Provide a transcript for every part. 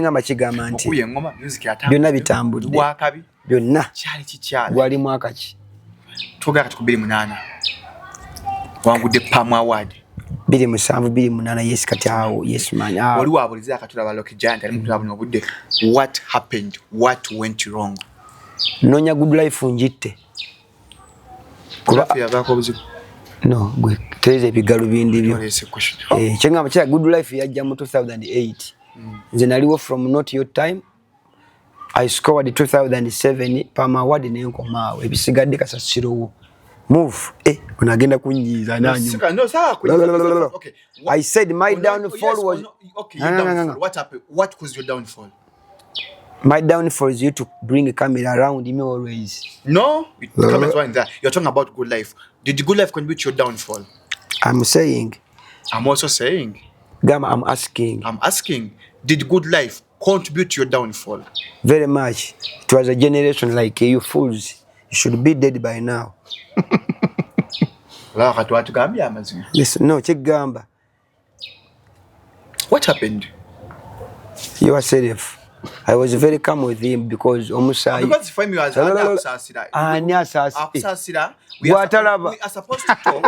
ngamba kigamba nti okuye ngoma music yatambula byonna bitambudde wakabi byonna kyali kikyala gwali mwaka ki tugaka tukubiri 8 wangudde Palm Award 27 yes kati awo yes man wali wabuliza akatula ba Lucky Giant ali mutula buno obudde what happened what went wrong nonya good life njitte kuba yavako obuzibu no gwe tereze bigalo bindi byo kyengamba kya good life yajja mu 2008 nze naliwo from not your time I scored 2007 Palm Award nenkomaawo ebisigadde kasasirowo move unagenda kunyiza nanyu no sawa okay I said my downfall was okay your downfall what happened what was your downfall my downfall is you to bring a camera around me always no comment one that you're talking about good life did the good life contribute to your downfall I'm also saying Gama I'm asking did good life contribute to your downfall very much it was a generation like you fools you should be dead by now la katwatu gambia amazima yes no chegamba what happened yourself I was very calm with him because omusai because for me was asasira asasira we are supposed to talk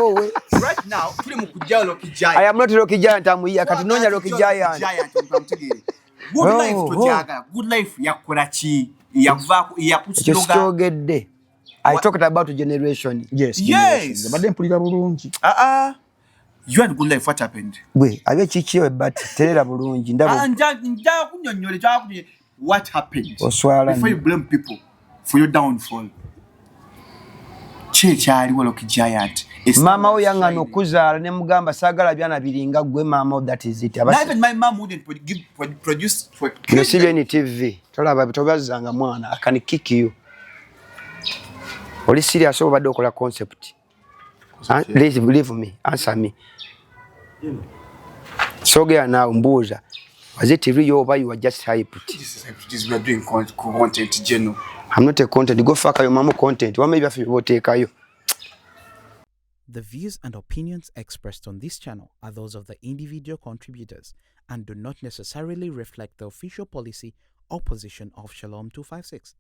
right now tuli mu kujja Lucky Giant I am not Lucky Giant amuya kati nonya Lucky Giant good life tojaga good life yakola ki yakusiroga I talked about generation yes badde mpulira bulungi you had good life what happened bwe abe kikiwe but terera bulungi ndabo nja kunyonyole kyakunye what happened oswala before you blame people for your downfall kyali wa Lucky Giant mama we yangano kuzaala ne mugamba sagala byana biringa gwe mama that is it even my mom wouldn't produce for Museveni TV tolaba bitobazanga mwana akani kick you oli serious obadde okola concept leave me answer me sogea now mbuza was it real or you were just hyped this we are doing content general I'm not a content go fuck your mama content what maybe afi boteka yo. The views and opinions expressed on this channel are those of the individual contributors and do not necessarily reflect the official policy or position of Shalom 256.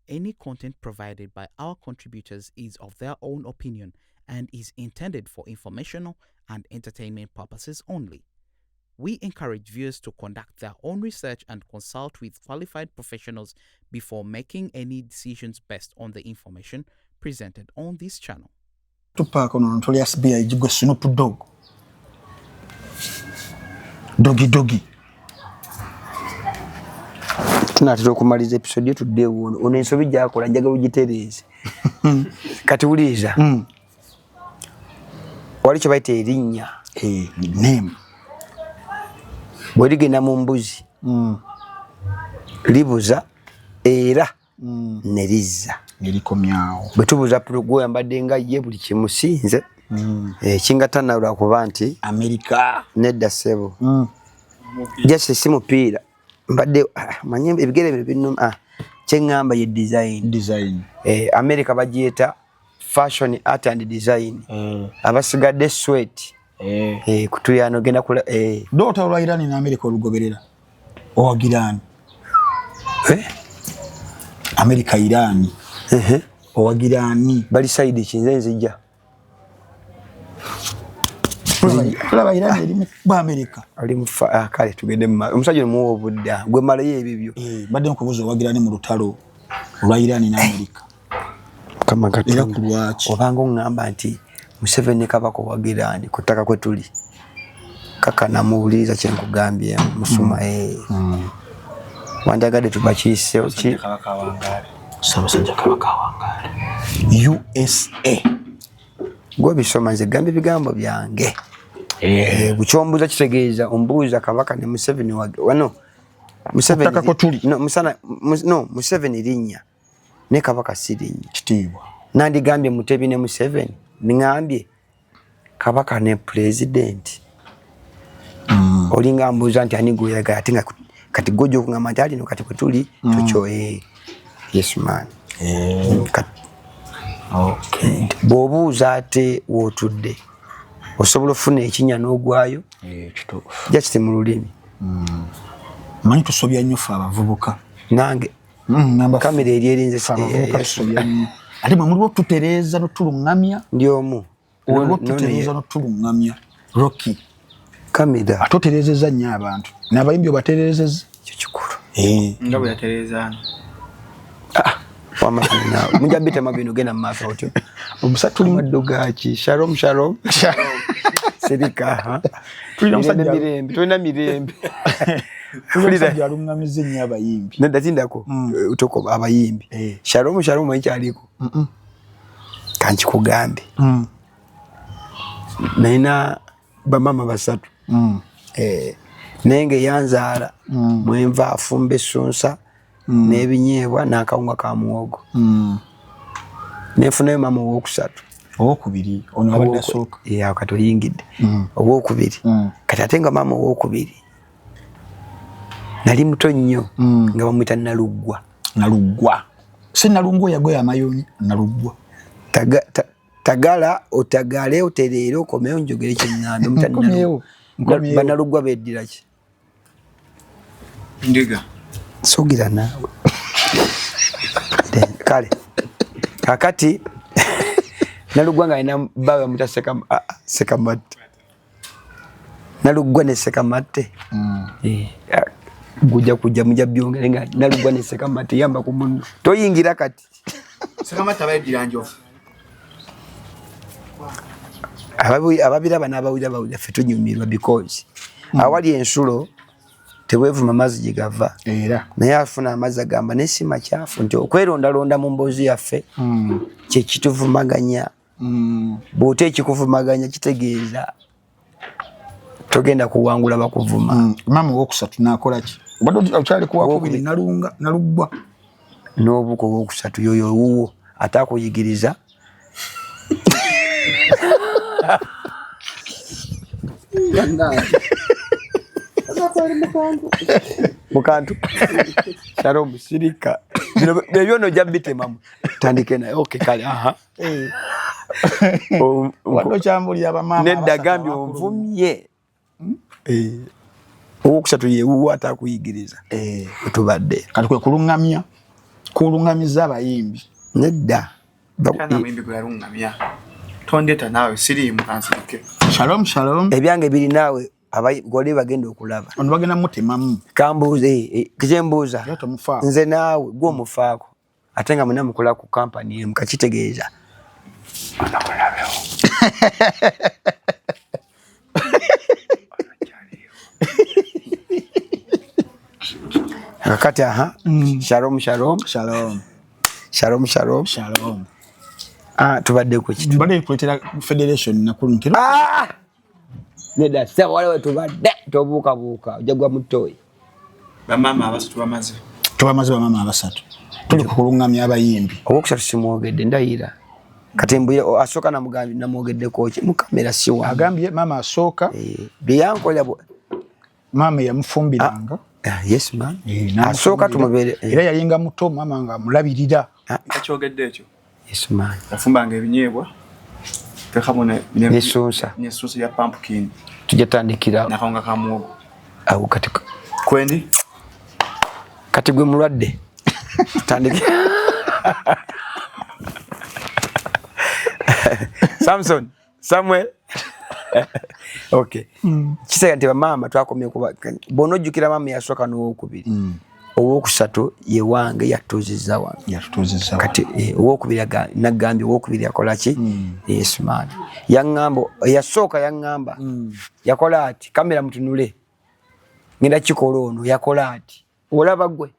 Any content provided by our contributors is of their own opinion and is intended for informational and entertainment purposes only. We encourage viewers to conduct their own research and consult with qualified professionals before making any decisions based on the information presented on this channel. Tupac on Tolias Bia Jigo Snoop Dogg. Doggy. Tunataka kumaliza episode yetu today ono ensobi gyakola njagala ugitereze kati uliza wali kye bayita erinnya name bweligenda mu mbuzi libuza era nerizza nerikomyawo bwe tubuuza gwe yambadde nga ye buli kimusinze kingatana lwakuba nti America nedda ssebo just si mupiira mbadde manye ebigere bino kyengamba ye design America bagiyeta fashion art and design abasigadde sweat kutuyano genda kula dota olwa Iran na America olugoberera owagirani America Iran owagirani bali side kinze nzija Laba Iran eri mu America ali mu kale tugende omusajja mu obudda gwe mala ye ebibyo badde nkubuzo owagirani mu lutalo olwa Iran na America kama era kulwachi obanga ngamba nti Museveni kabako wagirani kutaka kwetuli kaka namuuliza kye nkugambye musuma wandagade tubakise oki Ssaabasajja Kabaka wangale USA gwe bisoma nze gambe bigambo byange buchombuza kitegeeza ombuuza kabaka ne Museveni wano Museveni taka ko tuli no Museveni linnya ne kabaka sirinnya kitiibwa nandi gambye Mutebi ne Museveni ngambye kabaka ne president olinga mbuuza nti ani goyaga atinga kati gojo kungamba nti ali no kati kwetuli tucho yes man okay bobuuza ate wotudde osobola ofuna ekinya n'ogwayo kituufu jakite mu lulimi Manyi tusobya nnyo ffe abavubuka. Nange. Kamera eri erinze tusobya nnyo. Ate mwe muliwo tutereeza n'otulungamya. Ndi omu. Waliwo tutereeza n'otulungamya. Rocky. Kamera. Atotereezezza nnyo abantu. N'abayimbi obatereezezza. Kyo kikulu. Nga bwe yatereeza. Wamafuna. Mujabite mabino gena maafa otyo. Omusatu maddugaaki. Shalom. Serika. Tulina mirembe. Fulira alungamize nnyo abayimbi. Nedda tindako utoko abayimbi. Shalom ekyaliko. Kankikugambe. Naina bamama basatu. Nenge yanzaala mwenva afumbe sunsa n'ebinyeebwa n'akawunga ka muwogo. Nefunayo mama owokusatu. Owokubiri ono abadde asooka. Kati oyingidde. Owokubiri. Kati ate nga mama owokubiri nali muto nnyo nga bamwita Naluggwa. Si Nalungwa yagoya amayonyi Naluggwa. Tagala otagale otereere okomeyo njogere kyeŋŋambe mutani Banaluggwa beddira ki? Ndiga. Sugira naawe. Kale. Kakati Naluggwa nga alina bbawe bamwita Sekamatte. Naluggwa ne Sekamatte. Kujja mujja byongere nga Naluggwa ne Sekamatte yamba ku munno. Toyingira kati. Sekamatte abayeddira njovu. Ababiraba n'abawulira ffe tunyumirwa because awali ensulo teweevuma amazzi gye gava. Naye afuna amazzi agamba n'esi makyafu nti okwerondalonda mu mboozi yaffe kye kituvumaganya. Bw'ote ekikuvumaganya kitegeeza togenda kuwangula bakuvuma. Mama owokusatu n'akola ki? Obadde okyali ku wakubiri Naluggwa. N'obuko owokusatu yoyo wuwo atakuyigiriza. Mukantu. Shalom sirika. Bebyo no jambite mama. Tandike na okay kale Wado kyambuli abamama. Nedda gambi onvumye. Owokusatu ye wuwo atakuyigiriza. Tubadde. Kati kwe kulungamiza abayimbi. Nedda. Kana muyimbi gwe yalungamya. Tondeta nawe siriimu kansirike. Shalom. Ebyange biri naawe gole bagenda okulaba. Ono bagenda mutemamu. Kambuuze kijembuuza. Yoto mufaako. Nze naawe gwo mufaako. Ate nga muna mukola ku company emu kakitegeeza. Kakati Shalom. Tubadde ku kitu. Tubadde kuletera federation nakulu ntero. Nedda sawa wale tubadde tobuuka ojagwa mutoyi. Bamama abasatu bamaze. Tubamaze bamama abasatu. Tuli kulungamya abayimbi. Owokusatu simwogedde ndayira. Kati mbuyire asooka namwogedde koki mu kamera siwa. Agambye mama asooka. Byankola mama yamufumbiranga. Yes man. Asooka tumubeere. Era yalinga muto mama nga mulabirira. Kakyogedde ekyo. Yes man. Yafumbanga ebinyeebwa. Tekamone nesunsa ya pumpkin. Tujatandikira. Nakawunga ka muwogo. Awo kati. Kwendi? Kati gwe mulwadde. Tandikira. Samuel. Okay. Kisega nti bamama twakomye kuba bonojjukira mama yasooka n'owokubiri. Owokusatu ye wange yatuzizza wange. Kati owokubiri nagambye owokubiri yakola ki? Yes man. Yasooka yaŋŋamba. Yakola ati kamera mutunule. Ngenda kikola ono yakola ati. Olaba gwe.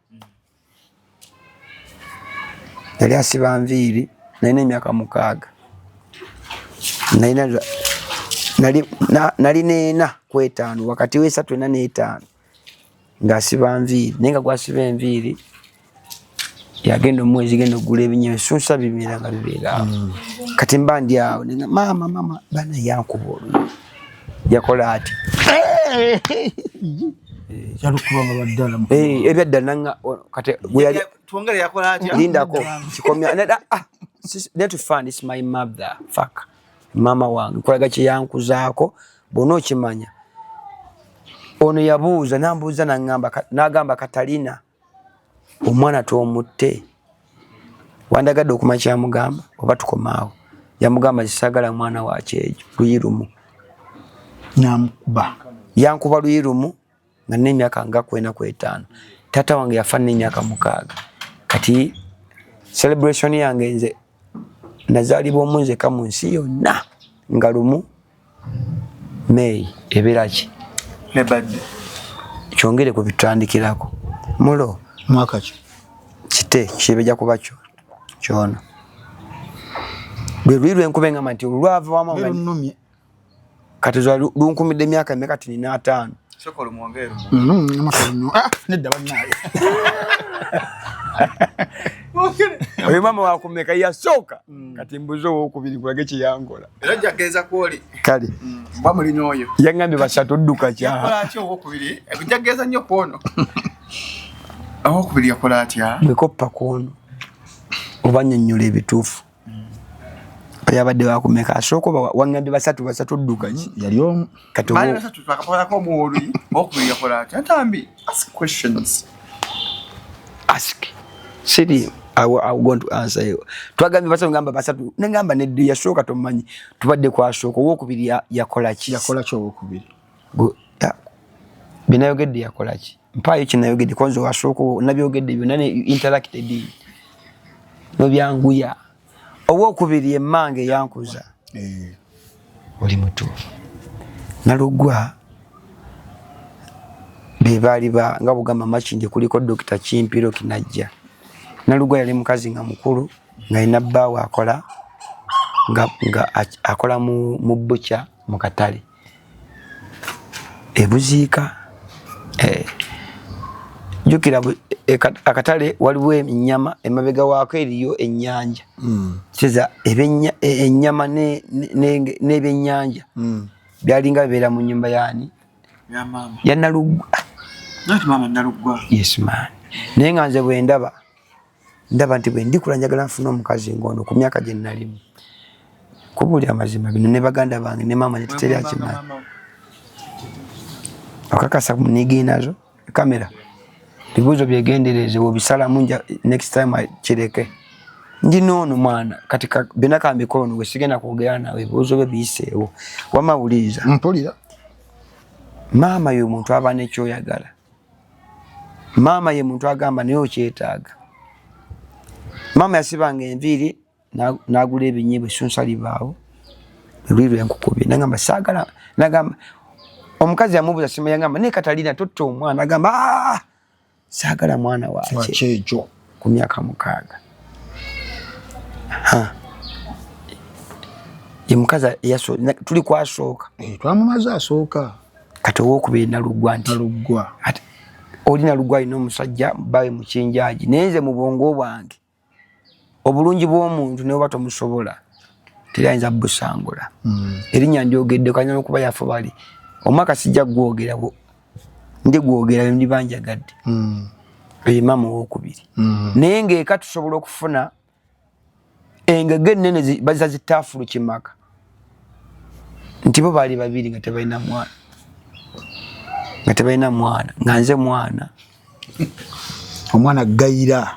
Yali asiba nviiri nalina emyaka 6. Nalina 4 wakati we 3 ngasiba nviiri nenga gwasiba enviiri yagenda omwezi genda ogula ebinyeebwa sunsa bimera nga bibeera kati mba ndi awo nenga mama bana yankuba olwo yakola ati yalukubanga baddala ebyaddala nanga kati twongere yakola ati lindako kikomya net to find is my mother fuck mama wange kolaga kye yankuzaako bona okimanya ono yabuuza nambuuza n'agamba Katalina omwana tomutte wandagadde okumanya kyamugamba oba tukomaawo yamugamba kisagala mwana wa kyejo luyirumu namukuba yankuba luyirumu nga n'emyaka nga 45 tata wange yafa n'emyaka 6 kati celebration yange nze nazaalibwa omunzeka mu nsi yonna nga lumu May ebiraki nebadde kyongere ku bitandikirako mulo mwaka ki kite kibeja kuba kyono lwe enkuba engamba nti olwava wama lunumye kati zwa lunkumidde emyaka emeka nina 5 sokolo mwongero nedda bannaye oyo mama wakumeka yasooka kati mbuzo owokubiri kulage kiyangola era jageza kwoli kale mba mulina oyo yangambye basatu odduka yakola atya owokubiri jageza nnyo kwono owokubiri yakola atya bwekoppa kwono oba nnyonnyola ebituufu yabadde wakumeka asooka oba wangambye basatu odduka ki yali omu kati bali basatu twakapolako omuwoli owokubiri yakola atya ntambi ask questions ask siri I want to answer you. Twagambye basatu ngamba basatu nengamba ne yasooka tomanyi tubadde kwasooka owokubiri yakola ki owokubiri binayogedde yakola ki mpaayo kinayogedde konzo wasooka nabyogedde byonna ne interacted nobyanguya owokubiri emmange yankuza oli mutuufu nalugwa bebaali nga bugamba Makindye kuliko Dr. Kimpiro Kinajja nalugwa yali mukazi nga mukulu nga ina bbaawe akola mu butcher mu katale ebuziika jukira akatale waliwo ennyama emabega waako eriyo ennyanja kiza ennyama n'ebyennyanja byalinga bibeera mu nnyumba yani ya Nalugwa yes man naye nga nze bwe ndaba nti bwe ndikula njagala nfuna omukazi ngono ku myaka gye nalimu kubuulira amazima bino ne baganda bange ne maama netutera akimanyi okakasa munigi nazo kamera bibuuzo byegendereze wobisalamu next time kireke ndi noono mwana katika binaka mbikono wesigenda kwogera nawe ebibuuzo bye biyiseewo wamawuliriza mpulira maama ye muntu aba nekyoyagala maama ye muntu agamba naye okyetaaga maama yasibanga enviiri n'agula ebinyeebwa essunsa libaawo lwirwe enkukubye nagamba saagala nagamba omukazi yamubuuza sima yagamba naye Katalina totta omwana agamba saagala mwana wakyejo ku myaka 6 ye mukazi tuli kwasooka twamumaze asooka kati owokubiri Nalugwa nti oli Nalugwa alina omusajja bawe mukinjaaji naye nze mu bwongo bwange obulungi bw'omuntu naye oba tomusobola terayinza busangula erinnya ndyogedde kanyala okuba yafu bali omwaka sijja gwogera ndigwogera ndi banjagadde oyo maama owokubiri naye ng'eka tusobola okufuna engege ennene baza zitaafulu kimaka nti bo baali babiri nga tebalina mwana nga nze mwana omwana gayira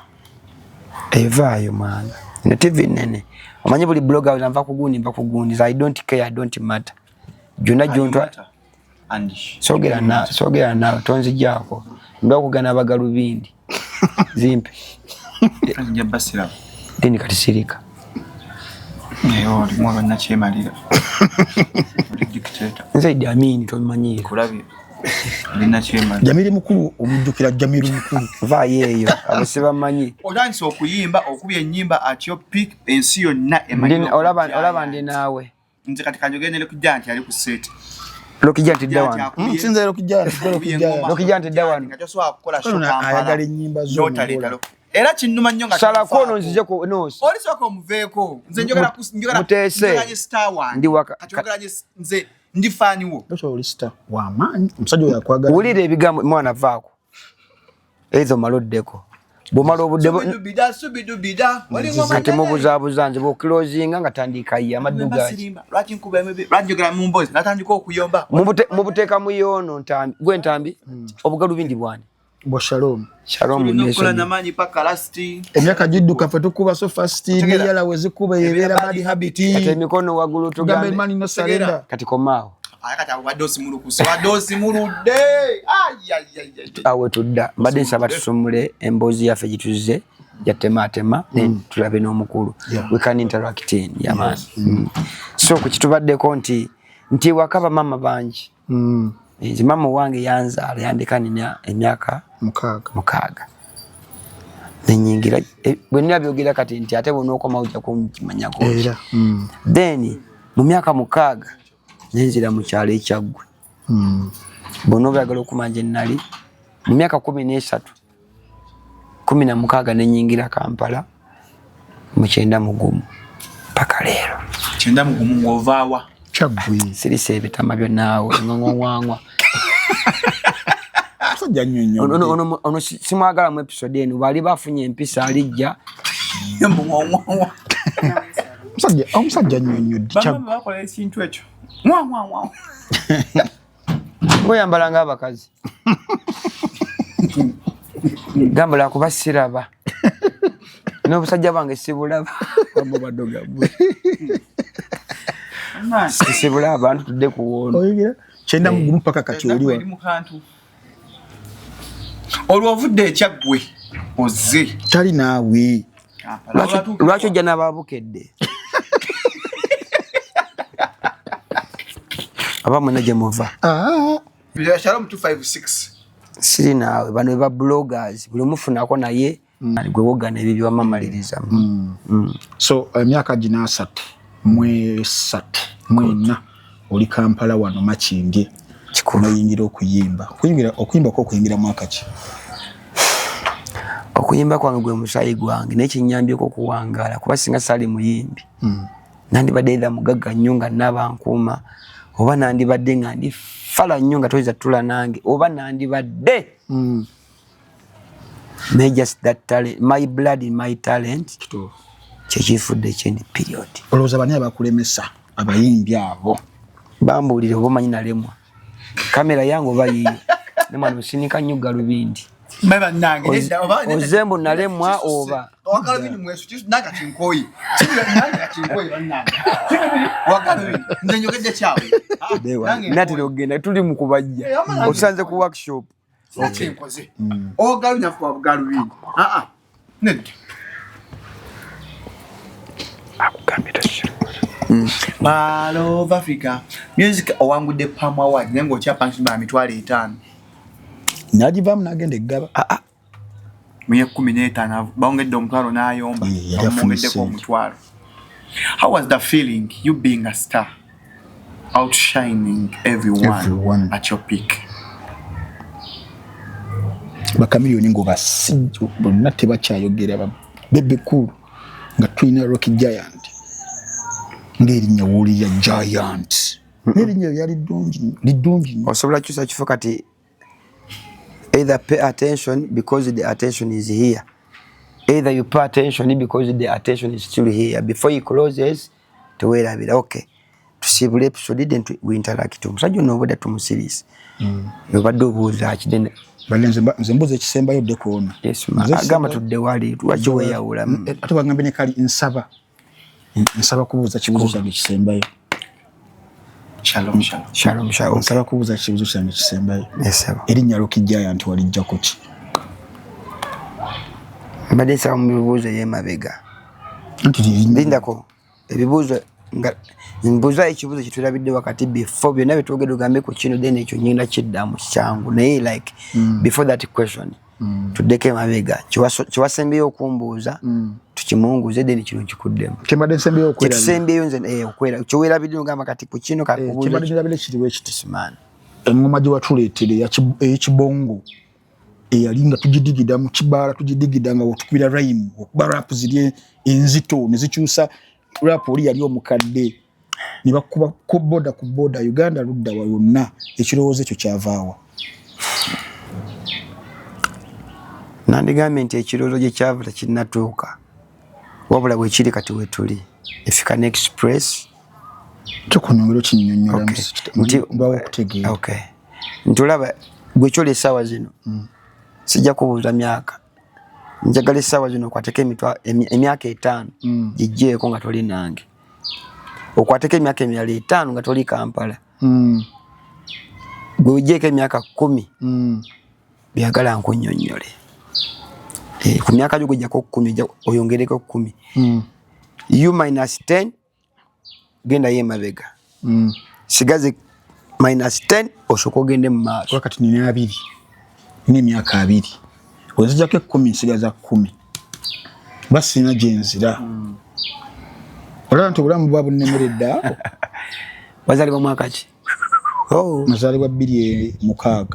evaayo mwana na TV nene omanyi buli blogger nva kugundi I don't care, I don't matter jona jontwa sogera na tonzijako ndo kugana bagalubindi zimpe nje basira dini katisirika oli mwana nachemalira oli dictator nze Idi Amin tomanyi kulabi lina chema Jamiri mukulu omujjukira Jamiru mukulu vaayeyo abasiba manyi otandise okuyimba okubya ennyimba atyo peak ensi yonna emanyi olaba ndi naawe nze kati kanjogendele kujja nti ali ku set Lokijja nti dda wano sinza Lokijja nti dda wano nga toswa kukola show ayagala ennyimba zo era kinnuma nnyo nga salako ono nzije ko nosi oli soka omuveeko nze njogera star one ndi waka nze ndi fani wo tosho oli star wamaanyi omusajja oyo akwagala wulira ebigambo mwana vaako ezo maloddeko bomala obudde ate mubuzaabuza nze bw'okilozinga nga tandika ye amaddu gaaki lwajjogera mu mboozi natandika okuyomba mubuteeka mu yoono gw'entambi obugalubindi bwani bwa Shalom nokola namanyi paka lasti emyaka gidduka fe tukuba so fast n'eyala wezikuba ebeera bad habit kati emikono waggulu tugambe mani no surrender kati komaawo kati wadde osimuludde awe tudda mbadde nsaba tusumule emboozi yaffe gituze yatematema tulabe n'omukulu we can interact in yamaani so kukitubaddeko nti waka bamama bangi nze mama wange yanzaala yandeka nina emyaka 6 nenyingira bwe nnabyogera kati nti ate bonaokoma ojja kumanyako then mu myaka 6 nenzira mu kyalo ekyaggwe bona obyagala okumanja ennali mu myaka 13 16 nenyingira Kampala mu 9 paka leero 9 ng'ovaawa Kyaggwe sirisa ebitama byonnaawe ngongongwangwa ono simwagala mu episode eno bali bafunye empisa alijja omusajja nnyonnyodde bakola ekintu ekyo ngoyambala ng'abakazi gambala kuba siraba n'obusajja bwange sibulaba sibulaba abantu tudde kuwoona kyenda mugumu paka kati oliwa olwo ovudde ekyaggwe oze tali naawe lwaki ojja n'abaabukedde aba mwena gye muva Shalom 256 siri naawe bano eba bloggers buli mufunako naye gwe wogana ebyo byewamamaliriza so emyaka gina 3 mwena oli Kampala wano Makinge noyingira okuyimba okuyimba mwaka ki okuyimba kwange gwe musayi gwange n'ekinyambyeko okuwangaala kuba singa sali muyimbi nandibadde era mugagga nnyo nga nabankuuma oba nandibadde nga ndifala nnyo nga toyinza tula nange oba nandibadde just that talent, my blood in my talent kyekifudde ekyendi period. Olowooza bani abakulemesa abayimbi abo bambuulire oba omanyi nalemwa kamera yange oba yiyo nemwana musinika nnyo galubindi Meba nange ozembo nalemwa oba wakalubindi mwesu kisu nanga kinkoyi nanga kinkoyi bannanga wakalubindi nze njogedde kyawe natera okugenda tuli mu kubajja osanze ku workshop kinkoze ogalubindi afuba bugalubindi nedda All of Africa music owangudde Palm Award nengo okyapansi ba mitwalo 5 nagivamu nagenda eggaba mu 15 baongedde omutwalo n'ayomba bamongeddeko omutwalo. How was the feeling you being a star outshining everyone at your peak? Bakamiliyoni ngo basijjo bonna tebakyayogera bebe cool nga twina Rocky Giant ngerinnya wuli ya Giant ngerinnya yali lidungi osobola kyusa kifo kati either pay attention because the attention is here, either you pay attention because the attention is still here. Before he closes to where I be okay to see the episode didn't we interact to musajjo no boda to series yobadde obuuza kidene balenze nzembuze ekisembayo de kuona yes ma agamba tudde wali tuwachi weyawula ate bagambe ne kali nsaba kubuuza kibuuza ekisembayo Shalom. Nsaba kubuuza kibuuzo kyange ekisembayo esaba erinnya Rocky Giant walijjako ki mbadde nsaba mu bibuuzo y'emabega nti lindako ebibuuzo nga mbuuza ekibuuzo kitulabidde wakati before byonna byetwogedde ogambe ku kino then ekyo nyinda kiddamu kyangu naye like before that question tuddeko emabega kiwasembeyo okumbuuza tukimunguze then kino kikuddemu kibadde nsembeyo okwera kisembeyo nze okwera kyowerabidde ogamba kati ku kino kakubuuza kibadde nirabire kiriwo ekitisimani engoma gye watuleetere ey'ekibongo eyalinga tugidigida mu kibaala tugidigida nga otukubira rhyme okuba rap ziri enzito ne zikyusa rap oli yali omukadde ne bakuba ku boda Uganda ludda wa yonna ekirowoozo ekyo kyavaawa nandigambye nti ekirooto gye kyava tekinnatuuka wabula bwe kiri kati we tuli if you can express tukunyongera kinyonnyola nti bawo kutegeera ntulaba gwe kyoli essaawa zino sijja kubuuza myaka njagala essaawa zino okwateko emyaka 5 gijjeeko nga toli nange okwateko emyaka emirala 5 nga toli Kampala gwe ojjeeko emyaka 10 byagala nkunnyonnyole ku myaka gyo gwejjako 10 oyongereko 10 u minus 10 genda ye mabega sigaze minus 10 osooka ogende mu maaso kati nina 2 n'emyaka 2 ozijjako 10 nsigaza 10 basina gyenzira olaba nti obulamu bwa bunnemeredde awo wazaalibwa mwaka ki nazaalibwa 26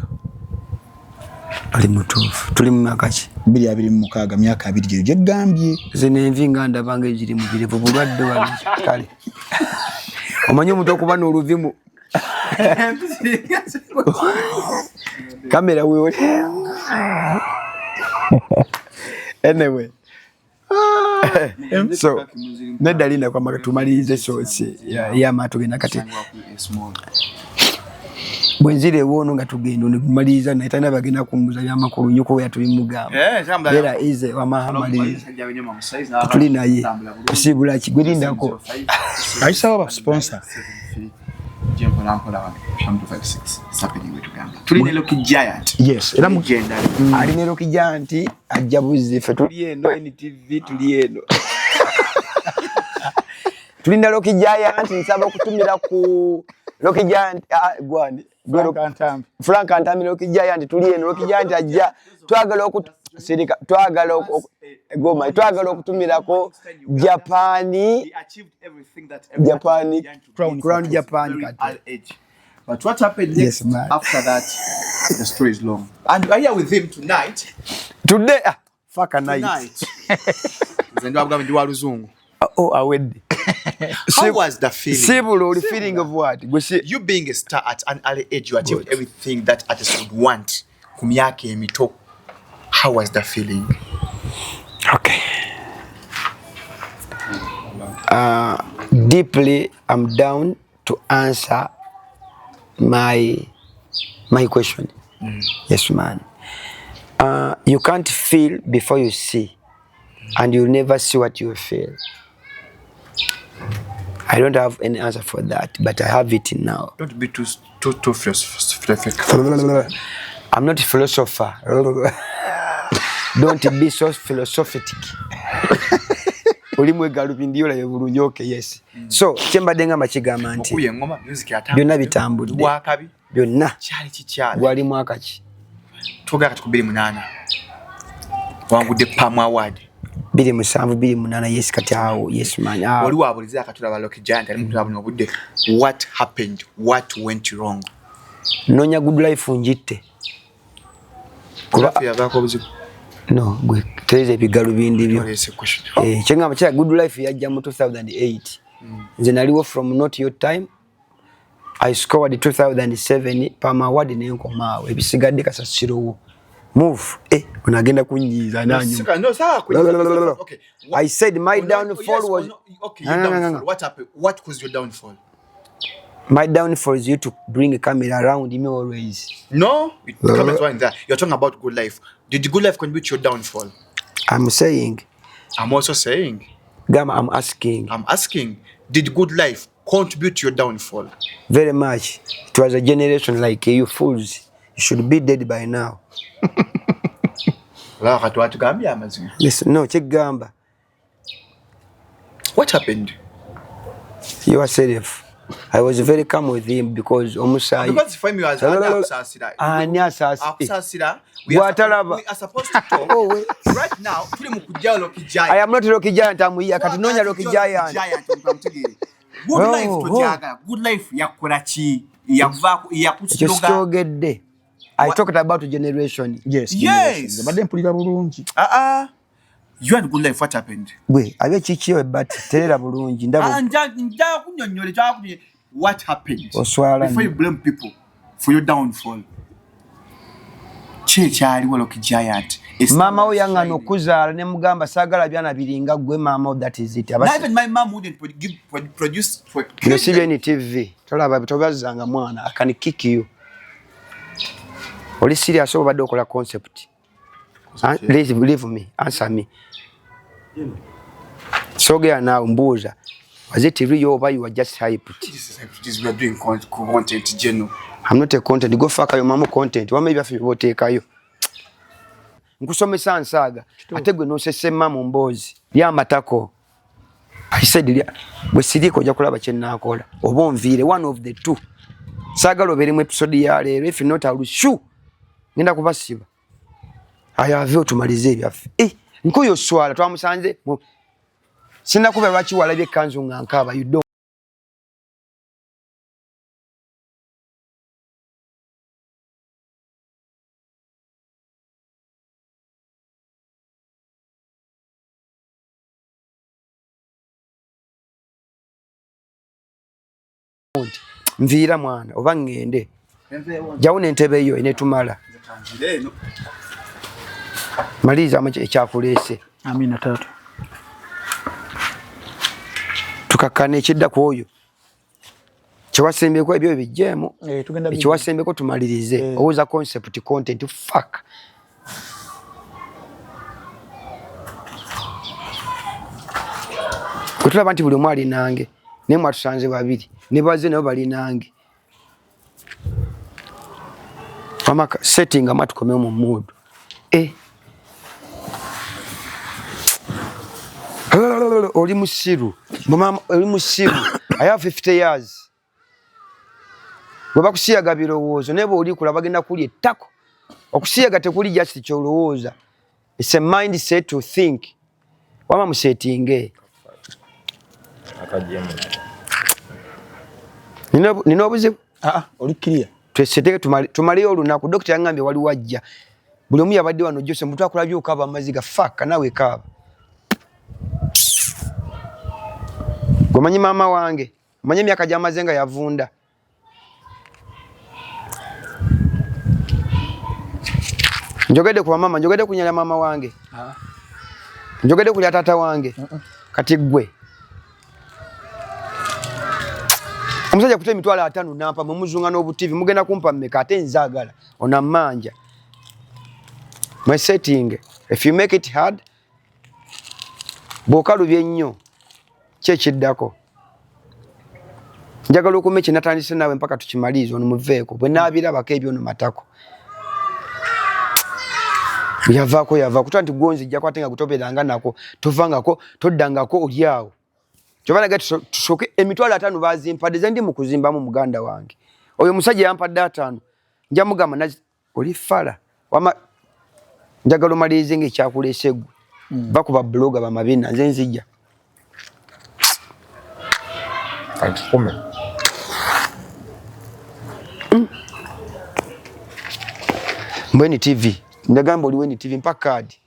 ali mutuufu tuli mu myaka ki 26 myaka 2 gyo gyegambye zino envi nga ndabanga egiri mugirevu bulwadde wali kale omanyi omuntu okuba n'oluvimu kamera wewe anyway so nedalinda kwamba tumalirize sosi y'amaato genda kati bwenzire ewono nga tugenda nemaliriza naye talina bagenda kumbuza byamakulu nyuko yatubimugamba era ize wamahamaliriza tuli naye tusibula kigwirindako ayisawo ba sponsor tulina Loki Giant. Yes, era mugenda alina Loki Giant ajja buzi fe tuli eno NTV tuli eno tulina Loki Giant nsaba okutumira ku Loki Giant gwani Frank Antambi Loki Giant tuli eno Loki Giant ajja twagala sirika twagala goma twagala okutumirako Japani Crown Japan but what happened next after that the story is long and we are here with him tonight today fuck a night nzendo abugamba ndi waluzungu awedi how was the feeling similar feeling of what you being a star at an early age you achieved everything that artists would want kumyake emito how was the feeling okay deeply I'm down to answer my question. Yes man, you can't feel before you see, and you'll never see what you feel. I don't have any answer for that, but I have it now. Don't be too philosophic. I'm not a philosopher. Don't be so philosophic. Ulimwe galubindiola yebulunyoke yes. So kyembadde nga makigamba nti okuye ngoma music yatambula byonna bitambudde wakabi byonna kyali kikyali gwali mwaka ki tugaga tukubiri 8 wangudde Palm Award 27 yes kati awo yes man wali wabuliza akatula ba Loki Giant ali mutula buno budde what happened what went wrong nonya good life njitte kuba yagako buzibu no gwe tereze bigalo bindi byo kyengamba kya good life yajja mu 2008 nze naliwo from not your time I scored 2007 Palm Award nenkomaawo ebisigadde kasasirowo move unagenda kunyiza nanyu no sawa okay I said my downfall was okay your downfall what happened what was your downfall my downfall is you to bring a camera around me always no comments were in there you're talking about good life did good life contribute to your downfall I'm saying I'm also saying Gama I'm asking did good life contribute to your downfall very much it was a generation like you fools you should be dead by now la katwatu gambia amazima yes no chegamba what happened yourself I was very calm with him because omusai because for me was asasira asasira we are supposed to talk right now tuli mukujja Loki Giant I am not Loki Giant amuya kati nonya Loki Giant good life tojaga good life yakola ki yava yakusogedde I talked about generation yes badde mpulira bulungi you had good life what happened bwe abe kikiwe but terera bulungi ndabo nja kunyonyole chakunye what happened oswala before you blame people for your downfall kyaliwo Rock Giant mama we yangana okuzaala ne mugamba saagala byana biringa gwe mama, that is it. Even my mom wouldn't produce for CBN TV tolaba tobazanga mwana I can kick you. Oli serious obadde okola concept? Leave me, answer me. Sogea now mbuuza, was it real or you were just hyped? We are doing content general. I'm not a content. Go fuck your mama content. What maybe if you take you? Nkusomesa nsaga. Ategwe no sese mama mbozi. Ya matako. I said we sidi ko jakulaba chenna akola. Obonvire one of the two. Saga lo berimu episode ya lero if not I will shoot. Ngenda kubasiba. Aya vyo tumalize ebyafe. Nkuyo swala twamusanze. Sina kuba lwachi walabye kanzu ngankaba you don't. Nvira mwana oba ngende jawune entebe yo inetumala maliza amache ekyakulese amina tatu tukakane ekidda kwoyo kyewasembeko ebyo bijjemo kyewasembeko tumalirize owuza concept content fuck kutulaba nti buli mwali nange nemwe atusanze babiri nebaze nabo bali nange amaka setting amatukome mu mood oli musiru mama oli musiru I have 50 years baba kusiyaga birowoozo nebo oli kula bagenda kuli ettako okusiyaga tekuli just kyolowooza it's a mindset to think wama mu setting Nino obuzibu oli clear tweseteke tumaliyo olunaku doctor yangambye wali wajja buli omu yabadde wano Jose mutwa kulabye okaba amaziga fuck nawe kaba gomanyi mama wange manyi emyaka gy'amazenga yavunda njogedde ku mama njogedde ku nyala mama wange njogedde ku tata wange kati gwe omusajja kutema emitwalo 5 nampa mumuzunga n'obutivi mugenda kumpa mmeka ate nzaagala ona manja my setting if you make it hard bokalubye nnyo kyekiddako njagala okume kinatandise nawe mpaka tukimalize ono muveeko bwe naabirabako ebyo no matako yavaako kutwa nti gonzi jja kwatenga kutoberanga nako tovangako toddangako olyawo kyobana gati tushoke emitwalo 5 bazimpadde zendi mu kuzimbamu muganda wange oyo musajja yampadde 5 nja mugamba na oli fala wama njagala omalize ng'ekyakulese gwe bakuba bloga bamabina nze nzijja Antikume. Mbweni TV ndagamba oli weni TV mpaka kadi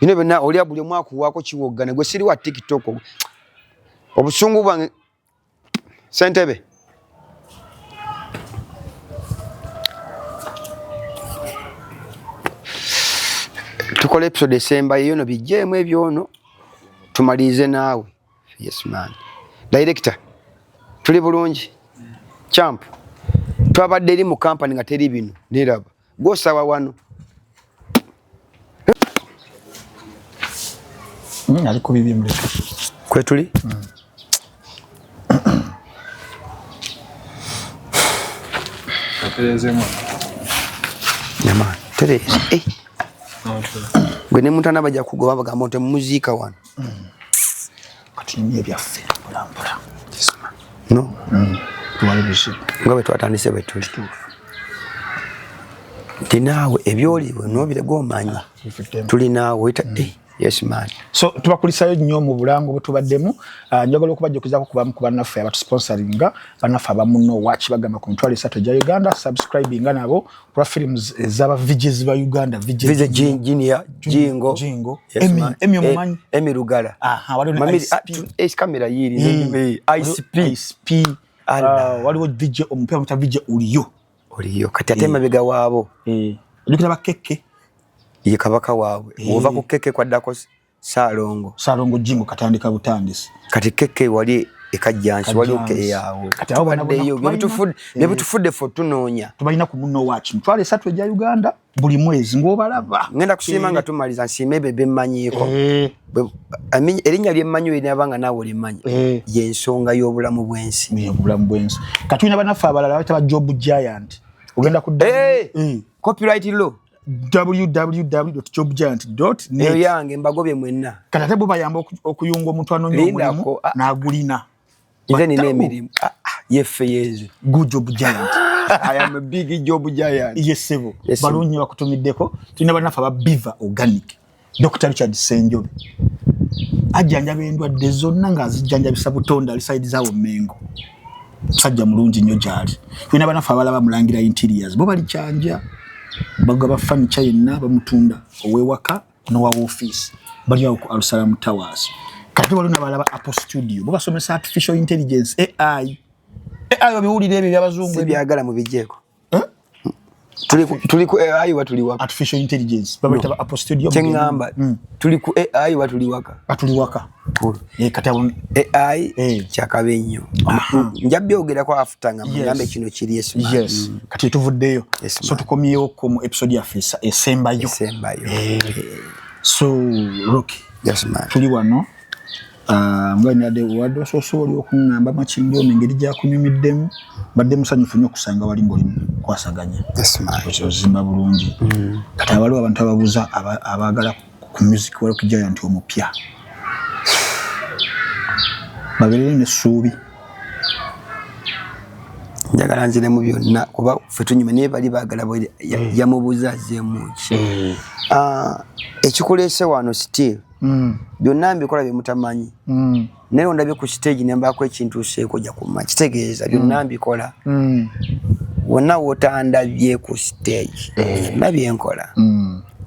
bino bena oli abuli omwaka wako kiwogana gwe siri wa TikTok obusungu bwange sentebe tukola episode esemba yono bijjemu ebyono tumalize naawe yes man director tuli bulungi champ twabadde eri mu company nga teri bino niraba gosawa wano aliko bibi muleka kwetuli Terezemo. Nyama tereze gwe ne mutana bajja kugoba bagamba nti muzika wano kati ni ebyaffe bulambula no tuwali bisi ngabe twatandise betuli tinaawe ebyoliwe nobire gomanyi tuli naawe yes man so tubakulisayo nnyo mu bulango butubaddemu njagala okubajjukizaako kubamu ku bannaffe abatusponsoringa bannaffe abamuno watch bagamba ku mitwalo 3 egya Uganda subscribinga nabo kwa films ez'aba VJs ba Uganda VJ Junior Jingo Emi omumanyi Emi Rugala waliwo kamera yiri ICP waliwo VJ omupya muta VJ uliyo kati ate mabega waabo ojukira bakeke ye kabaka waabwe ova ku keke kwaddako Salongo Jingo katandika butandisi kati keke wali ekajjansi wali oke yawo kati abo bana byebitufudde fo tunoonya tubalina ku munno wachi mtwale 3 ejja Uganda buli mwezi ngobalaba ngenda kusiima nga tumaliza nsiime bebe mmanyiiko erinnya lyemmanyi erinabanga naawe limanyi y'ensonga y'obulamu bw'ensi kati tulina banaffe abalala bataba Job Giant ogenda ku copyright law www.jobgiant.net eyo yange mbagobye mwenna kati ate bo bayamba okuyunga omuntu anoonya omulimu n'agulina nze nina emirimu yeffe yeezo good Job Giant I am a big Job Giant yesebo balungi bakutumiddeko tulina banaffe aba Beaver Organic Dr. Richard Senjobe ajjanjaba endwadde zonna ng'azijjanjabisa butonda alisaidi zaawo Mengo musajja mulungi nnyo gyali tulina banaffe abalaba Mulangira Interiors bo bali kyanja bagaba furniture yenna bamutunda owewaka n'owa office bali awo ku Alusalam Towers kati waliwo n'abalaba Apple Studio bo basomesa artificial intelligence AI babiwulira ebyo by'abazungu sibyagala mu bijeeko tuli ku AI watuli waka artificial intelligence babayita Apple Studio kyengamba tuli ku AI watuli waka kati abo AI kyakabe nnyo njabbe ogerako after nga mugambe kino kiri yes kati tuvuddeyo so tukomyewo ku episode ya Fisa esembayo so Rocky yes man tuli wano nganyade wado sosoli okungamba machinjo mengeri gya kunyumiddemu badde musanyufu nnyo kusanga wali ngolimu kwasaganya yes man ozimba bulungi kati abaliwo abantu ababuza abagala ku music Rocky Giant omupya babere ne suubi njagala nzire mu byonna kuba ffe tunyume naye bali baagala yamubuuza azzeemuki ekikuleese wano still byonna mbikola bye mutamanyi naye ondabye ku stage ne mbaako ekintu seeko ojja kumanya kitegeeza byonna mbikola wonna wotandabye ku stage byonna byenkola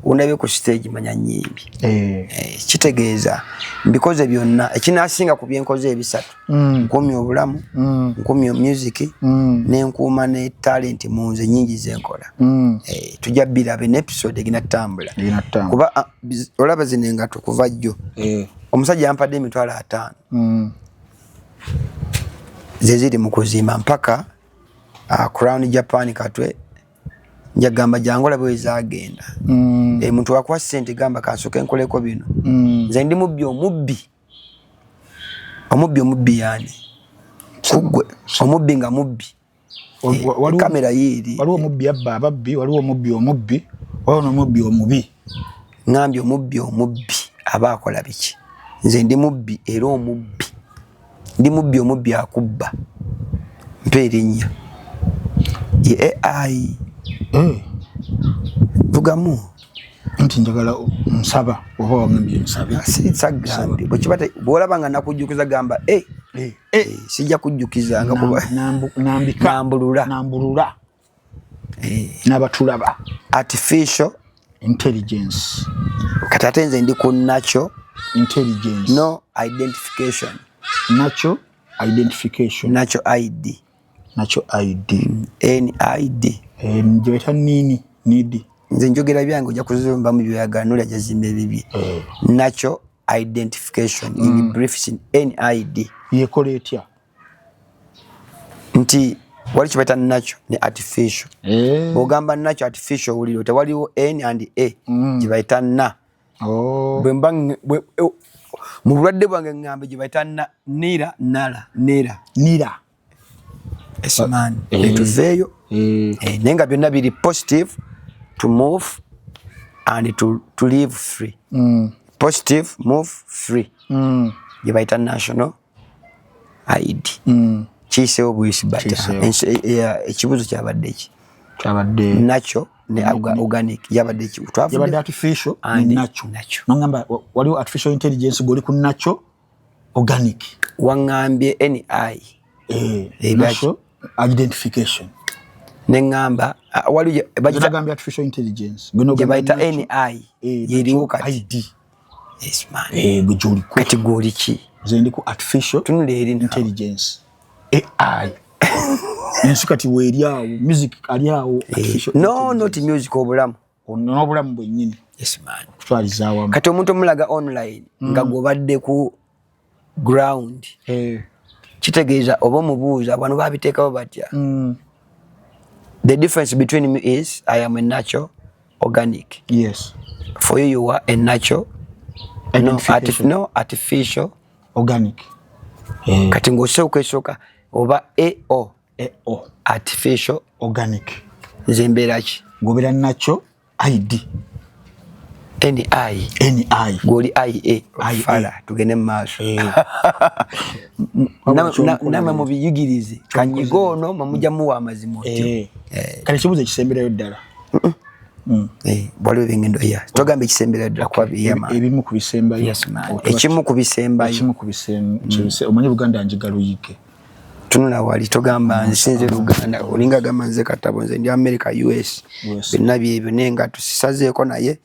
ondabye ku stage manya nnyimbi kitegeeza mbikoze byonna ekinasinga ku byenkoze ebisatu nkumya obulamu nkumya music nenkuuma ne talent mu nze nnyingi zenkola tujja biraba ne episode eginatambula kuba olaba zino engato kuva jjo omusajja yampadde $5,000 ze ziri mu kuzimba mpaka Crown Japan katwe njagamba jangola bwe zagenda muntu wakwa sente gamba kansoke nkoleko bino nze ndi mubbi omubbi yani kugwe omubbi nga mubbi kamera yiri waliwo omubbi ababbi waliwo omubbi waliwo n'omubbi omubi ngambye omubbi abakola biki nze ndi mubbi era omubbi akubba mpe erinnya ye AI vugamu nti njagala nsaba oba wangambye nsabe sagambye bwekibate bwolaba nga nakujjukiza gamba sijja kujjukiza nga kuba nambulula n'abatulaba artificial intelligence kati ate nze ndi ku natural intelligence no identification natural ID NID njeweta nini nidi nze njogera byange ojja kuzumba mu byoyagala nolya jazimba ebibye natural identification in brief NID yekola etya nti wali kibata natural ne artificial bwogamba natural artificial wuliro tewaliwo N and A gibayita na bwemba mu bulwadde bwange ngambe gibayita nira esman etuveeyo nenga byonna biri positive to move and to live free positive move free gibayita national ID kiyiseewo bwisi bata ekibuzo kyabadde eki natural ne organic yabadde ki yabadde artificial and natural nongamba waliwo artificial intelligence goli ku natural organic wangambye NI natural identification nengamba wali bagamba artificial intelligence gebaita NI yeriwo kati ID yes man gujuli category ki zendi ku artificial intelligence AI ensu kati weeriawo music aliawo no not music obulamu onobulamu bwennyini. Yes man. Kutwaliza awamu. Kati omuntu omulaga online nga gobadde ku ground. Kitegeeza oba omubuuza bano babiteekawo batya. The difference between me is I am a natural organic. Yes. For you are a natural no artificial organic. Kati ng'osooka oba EO artificial organic. Nze mbeera ki? Gobeera natural ID. NI. Goli IA. Fala tugende mu maaso. Namwe mubiyigirize. Kanyigo ono mamujja muwa amazima otyo. Kale kibuuzo ekisemberayo ddala. Waliwo ebingendo ya. Togamba ekisemberayo ddala kuba biyama. Ebimu ku bisembayo. Yes man. Ekimu ku bisembayo. Omanyi Buganda njiga luyike. Tunula wali togamba nsinze Uganda olinga gamba nze Katabo nze ndi America US. Byonna byebyo nenga tusisazeeko naye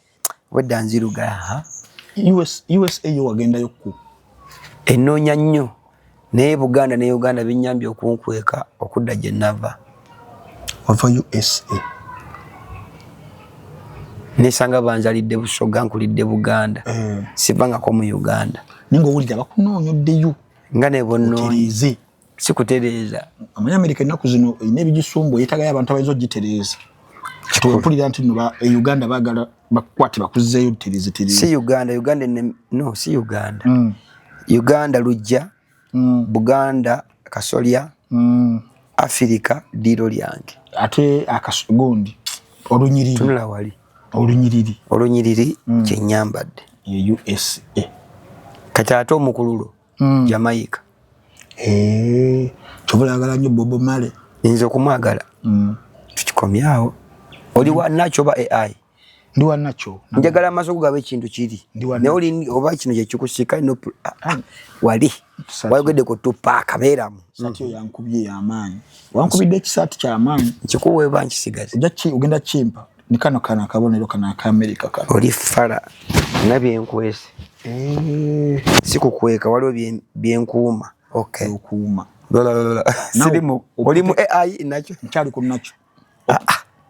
wedda nziruga. USA yo wagendayo ku ennoonya nnyo naye Buganda ne Uganda binnyambye okunkweka okudda gye nava. Ova USA. Nesanga banzalidde Busoga nkulidde Buganda. Sivangako mu Uganda. Ningo owulira bakunoonyoddeyo. Nga ne bonnoonya. Sikutereeza. Amanyamerika ennaku zino erina ebigisumbu yeetagayo abantu abayinza ogitereeza. Mpulira nti no Uganda baagala bakwate bakuzzeeyo tereze. Si Uganda no si Uganda. Uganda Lujja, Buganda Kasolya, Afrika diro lyange. Ate akasogondi olunyiriri. Tunula wali. Olunyiriri kyenyambadde. USA. Kati ate omukululo Jamaica. Kyobulagala nnyo Bob Marley. Nze okumwagala. Tukikomyawo. Oli wa nacho ba AI. Ndi wa nacho. Njagala amaso gabe ekintu kiri. Ne oli oba kino kye kikusika no wali. Wayogedde ko tupa kameramu. Sati yankubye y'amaanyi. Wankubidde ekisaati ky'amaanyi. Kikuwe bankisigaze. Ogenda chimpa. Ni kano kana akabonero kana aka America kano. Oli fala. Nabye enkwese. Sikukweka waliwo byenkuuma. Okay. Okuuma. Lola. Sirimu. Oli mu AI nacho. Nkyali ku nacho.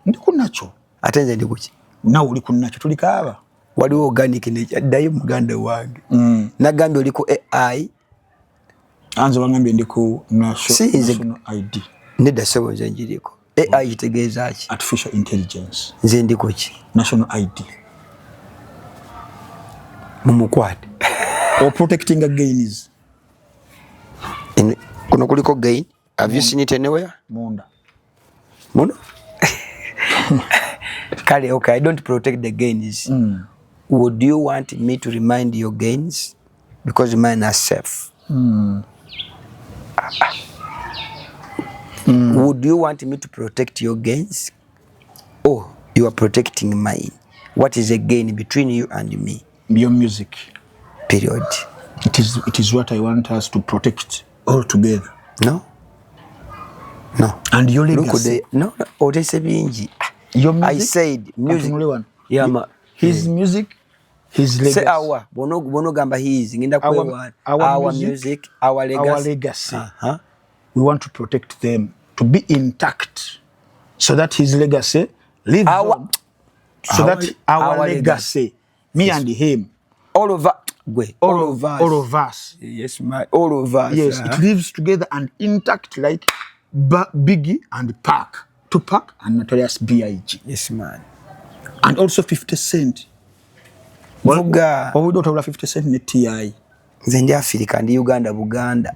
Ndi ku nacho. Ate nze ndi kuki? Nawe oli ku nacho tulikaaba. Waliwo organic nekyaddayo muganda wange. Nagambye oli ku AI. Anze wangambye ndi ku national ID. Nedda sebo nze njiriko. AI kitegeeza ki? Artificial intelligence. Nze ndi kuki? National ID. Mumukwate. Or protecting against. Kuno kuliko gain. Have you seen it anywhere? Munda. Muno? Kale, okay, I don't protect the gains. Would you want me to remind your gains? Because mine are safe. Would you want me to protect your gains? Oh, you are protecting mine. What is a gain between you and me? Your music. Period. It is what I want us to protect all together. No. And your legacy. No. Your music. I said music. Yeah, his music, his legacy. Say our. Bono gamba his. Our music, our legacy. We want to protect them to be intact, so that his legacy lives on. So that our legacy, me yes. And him, all of us. Yes, all of us. Yes, it lives together and intact like Biggie and Tupac and Notorious B.I.G. Yes, man. And also 50 Cent. Well, we don't have 50 Cent in the TI. Zendi Africa and Uganda, Buganda.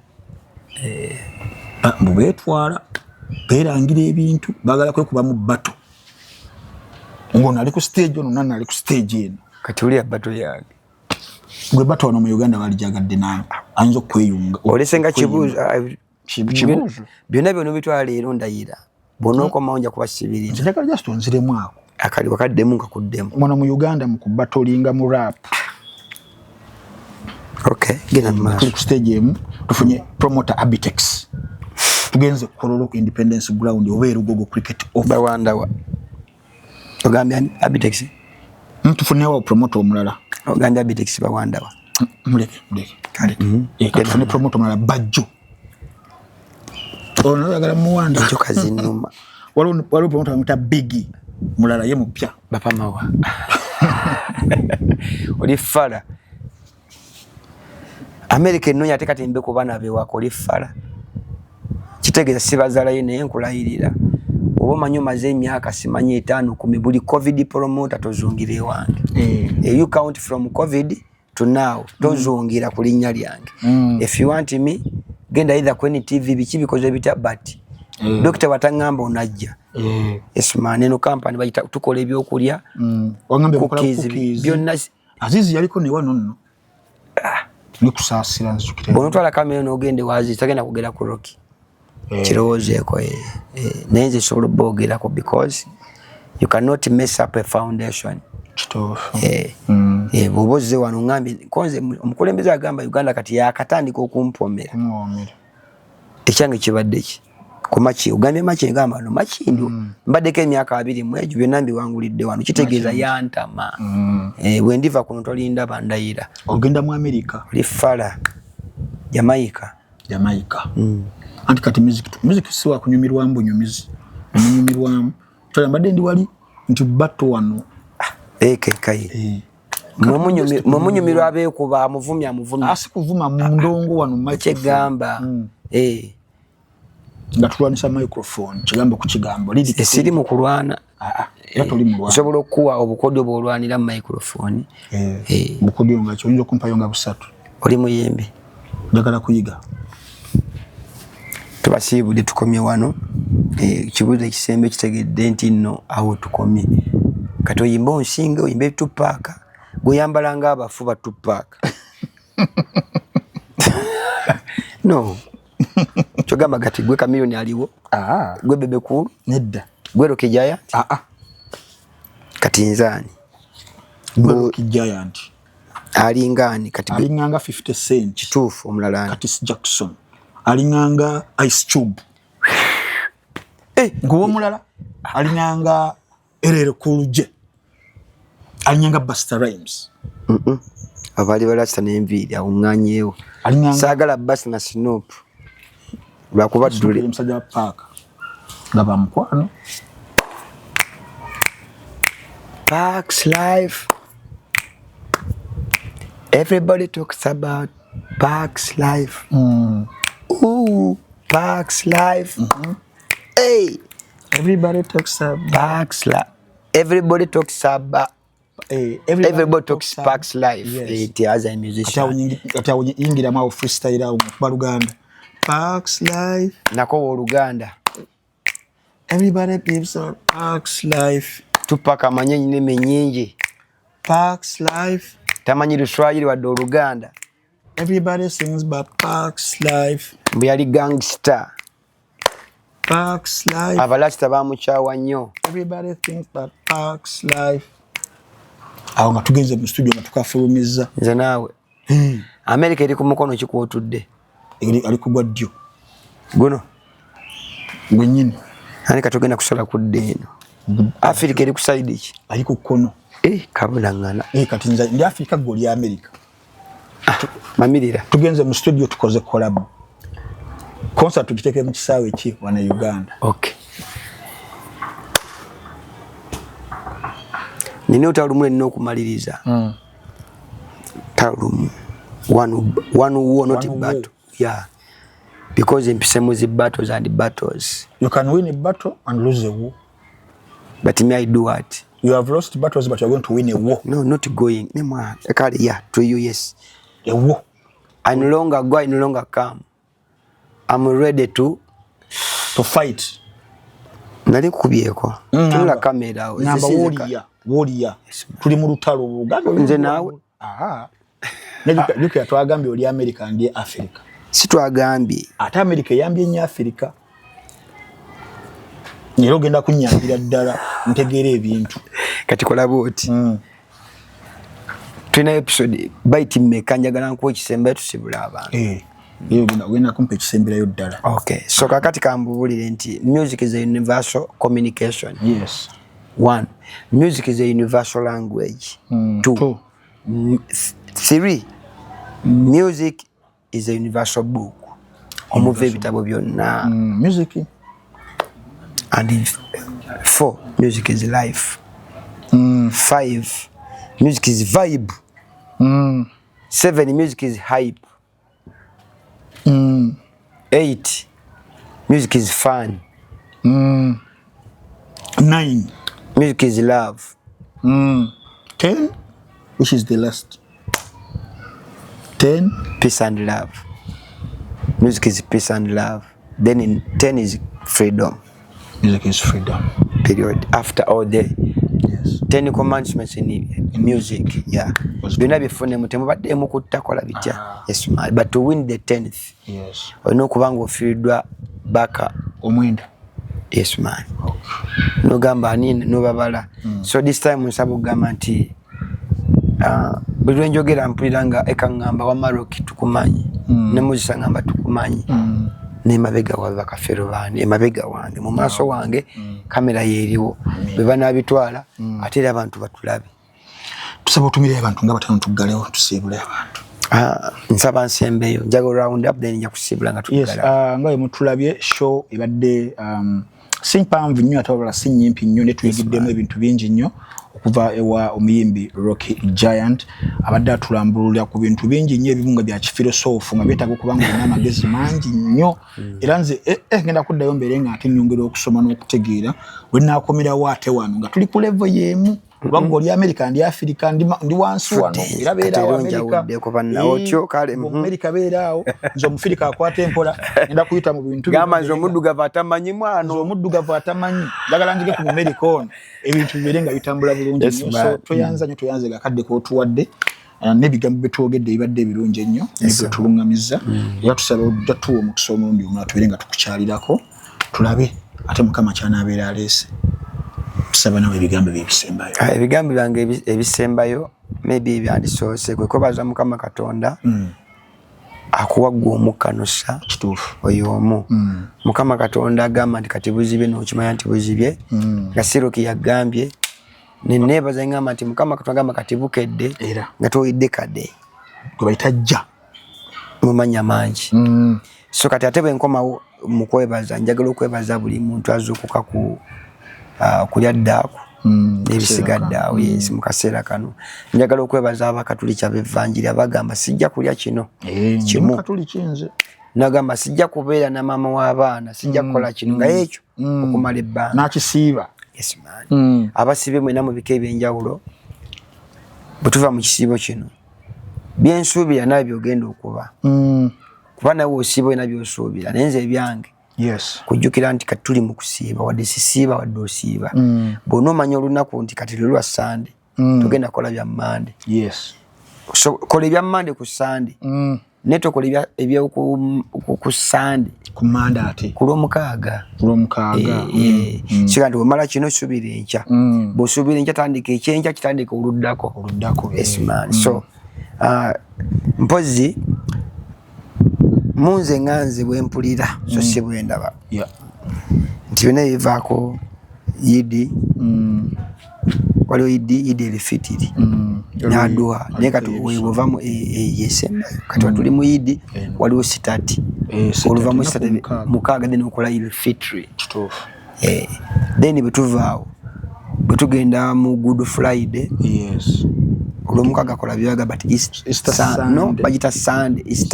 Mbwetwala berangira ebintu bagala kwekuba mu battle. Ngona ali ku stage ono nana ali ku stage eno. Kati uli battle yange. Gwe battle ono mu Uganda bali jagadde nani. Anzo kweyunga. Olesenga kibuzo. Byonna byonna bitwala leero ndayira. Bono ko maonja kuba sibiri. Njagala just onziremu ako. Akali wakaddemu nkakuddemu. Mwana mu Uganda mu kubattlinga mu rap. Okay, gena maaso. Ku stage emu tufunye promoter Abitex. Tugenze Kololo Independence Ground obeera Gogo Cricket Off. Bawandawa. Ogambye Abitex. Tufunewo promoter omulala. Ogambye Abitex bawandawa. Muleke. Kale. Tufune promoter omulala Bajjo. Ono yagala muwanda. Ekyo kazinuma. Waliwo promoter amuta Biggie. mulala ye mupya bapa mawa oli fala America eno yate kati mbe ku bana be wako oli fala kitegeeza sibazalayo naye nkulayirira oba manyo maze emyaka simanyi 5 10 buli covid promoter tozungire wange you count from covid to now tozungira ku linnya lyange if you want me genda either kwenye TV biki bikoze bita but Dr. Watangamba onajja yes man eno company bayita tukola ebyokulya wangambe mukola cookies byonna Azizi yaliko ne wano nno ni kusasira nzukire bonotwala kamera n'ogende wazi tagenda kugera ku Rocky kirowoozeeko nenze sobola bogerako because you cannot mess up a foundation kitofu bw'obozze wano ngambye konze omukulembeze agamba Uganda kati yakatandika okumpomera ekyange kibadde ki ku machi ugambye machi ngamba no machi ndio mbaddeko emyaka 2 mu ejo byonna mbiwangulidde wano kitegeeza yantama bwe ndiva kuno tolinda bandayira ogenda mu America oli fala Jamaica anti kati music siwa kunyumirwa mbunyumizi nyumirwa tola mbadde ndi wali nti batto wano kai mumunyumirwa abekuba amuvumya asikuvuma mu ndongo wano machi gamba nga tulwanisa microphone kigambo ku kigambo siri mu kulwana era toli mu lwana nsobola okuwa obukodyo bw'olwanira microphone bukodyo nga kyo oyinza okumpayo nga busatu oli muyembe njagala kuyiga tubasiibudde tukomye wano kibuuzo ekisembe kitegedde nti nno awo tukomye kati oyimba onsinge oyimba Tupac guyambala nga abafu ba Tupac no chogamba gati gwe kamilioni aliwo gwe bebe cool nedda gwe Rocky Giant kati nzani gwe Rocky Giant alingani kati alinganga 50 Cent kituufu omulala kati Jackson alinganga Ice Cube nguwo mulala alinganga LL Cool J alinganga Busta Rhymes abali balasta n'enviiri awunganyeewo saagala Busta na Snoop lwakuba ddule musajja Paaka ngaba mukwano Parks life everybody talks about Parks life ooh Parks life hey everybody talks about Parks life everybody talks about everybody talks Parks life it as a musician ata yingira ma freestyle mu Luganda Parks life nako Oluganda everybody gives up Parks life Tupac amanye nyine nyingi Parks life tamanyi Luswayiri wadde Oluganda everybody sings about Parks life mbu yali gangster Parks life abalasita bamukyawa nnyo everybody thinks about Parks life awo nga tugenze mu studio nga tukafulumizza nze naawe America eri ku mukono kikwotudde ali kugwa ddyo guno gwennyini ani katugenda kusola kudde eno Africa eri ku side ki ali ku kkono kabulangana kati nze ndi Africa gwe oli America mamirira tugenze mu studio tukoze collab concert tukiteke mu kisaawe ki wana Uganda okay nini utalumu nino okumaliriza talumu one war not a battle yeah because empisemu zi battles and battles you can win a battle and lose a war but me I do what you have lost battles but you are going to win a war no not going nemwa ekali yeah to you yes a war I no longer go I no longer come I'm ready to fight nali kubyeko tula kamera namba warrior tuli mu lutalo Uganda nze nawe Nejuka yatwagambye oli America ndi Africa si twagambye ate America yambye nnyo Africa nero genda kunyambira ddala ntegeera ebintu kati kola boti tuna episode bite mmeka njagala nkuwa ekisembe tusibula abantu iyo genda kumpa ekisemberayo ddala okay so kakati kambubulire nti music is a universal communication yes 1 music is a universal language 2 3 music is a universal book omuva ebitabo byonna music And 4, music is life. 5, music is vibe. 7, music is hype. 8, music is fun. 9, music is love. 10, which is the last. 10, peace and love. Music is peace and love. Then in 10 is freedom. Music is freedom. Period. After all the Yes. 10 commandments in music. Yeah. Byonna bifune mutemu badde mu kutakola bitya. Yes, man. But to win the 10th. Yes. Olina okubanga ofiiriddwa baka omwenda. Yes, man. No gamba ani no babala. So this time nsaba okugamba nti buli lwenjogera mpulira nga ekangamba wa Maroki tukumanyi. Ne Muzisa ngamba tukumanyi. Ne mabega wa bakafero bandi emabega wange mu maaso wange kamera yeeriwo bwe banabitwala ate era abantu batulabe. Tusaba otumire abantu nga batano tuggalewo tusiibule abantu. Nsaba nsembeyo njago round up then nja kusiibula nga tuggala. Yes, nga mutulabye show ebadde si mpanvu nnyo ate wabula si nnyimpi nnyo ne tuyigiddemu ebintu bingi nnyo okuva ewa omuyimbi Rocky Giant abadde atulambulira ku bintu bingi nnyo ebimu nga bya kifirosoofu nga byetaaga okuba nga olina amagezi mangi nnyo era nze ngenda kuddayo mbeere nga ate nnyongera okusoma n'okutegeera we naakomerawo ate wano nga tuli ku level y'emu kubanga oli America ndi Africa ndi wansi wano era beeraawo America beeraawo nze Omufirika akwata empola ngenda kuyita mu bintu gamba nze omuddugavu atamanyi mwano omuddugavu atamanyi njagala njige ku America ono ebintu bibere nga bitambula bulungi nnyo so toyanze gakadde k'otuwadde n'ebigambo byetwogedde bibadde ebirungi ennyo nibwe tulungamizza era tusaba ojjatuwa omukisa omulundi omulala tubere nga tukukyalirako tulabe ate Mukama ky'anaabeera aleese. Tusaba nawe ebigambo ebisembayo. Ebigambo byange ebisembayo maybe byandisoose kwe kubaza Mukama Katonda akuwaggwa omukanusa kituufu oyo omu. Mukama Katonda agamba nti kati buzibye n'okimanya nti buzibye nga Siroki yagambye neneebaza ngamba nti Mukama Katonda agamba kati bukedde era nga toyidde kadde gwe bayita jja mu mannya mangi. So kati ate bwe nkomawo mu kwebaza njagala okwebaza buli muntu azuukuka ku kulya ddaaku n'ebisigadde awo mu kaseera kano njagala okwebaza abakatuliki ab'evvanjiri abagamba sijja kulya kino kimu nagamba sijja kubeera na maama w'abaana sijja kukola kino nga ekyo okumala ebbanga n'akisiiba. Yes, man. Abasibe mwena mu bika ebyenjawulo bwe tuva mu kisiibo kino byensuubira nawe byogenda okuba kuba nawe osiiba olina byosuubira naye nze ebyange yes kujjukira nti kati tuli mu kusiiba wadde sisiiba wadde osiiba bw'ona omanya olunaku nti kati lwe lwa Sande tugenda kukola bya Mande. Yes. So kola ebya Mande ku Sande naye tokola ku Sande ku Mande ate ku Lwomukaaga. Siga nti omala kino suubira enkya bw'osuubira enkya tandika ekyenkya kitandika oluddako. Yes, man. So mpozi munze nganze bwempulira so si bwendaba nti byonna bivaako Yidi waliwo Yidi Elfitiri n'Adua naye kati webuvamu yesembayo kati watuli mu Yidi waliwo sitati oluvamu sitati mukaaga then okola Elfitiri then bwe tuvaawo bwe tugenda mu Good Friday olw'omukaaga kola byaga but Easter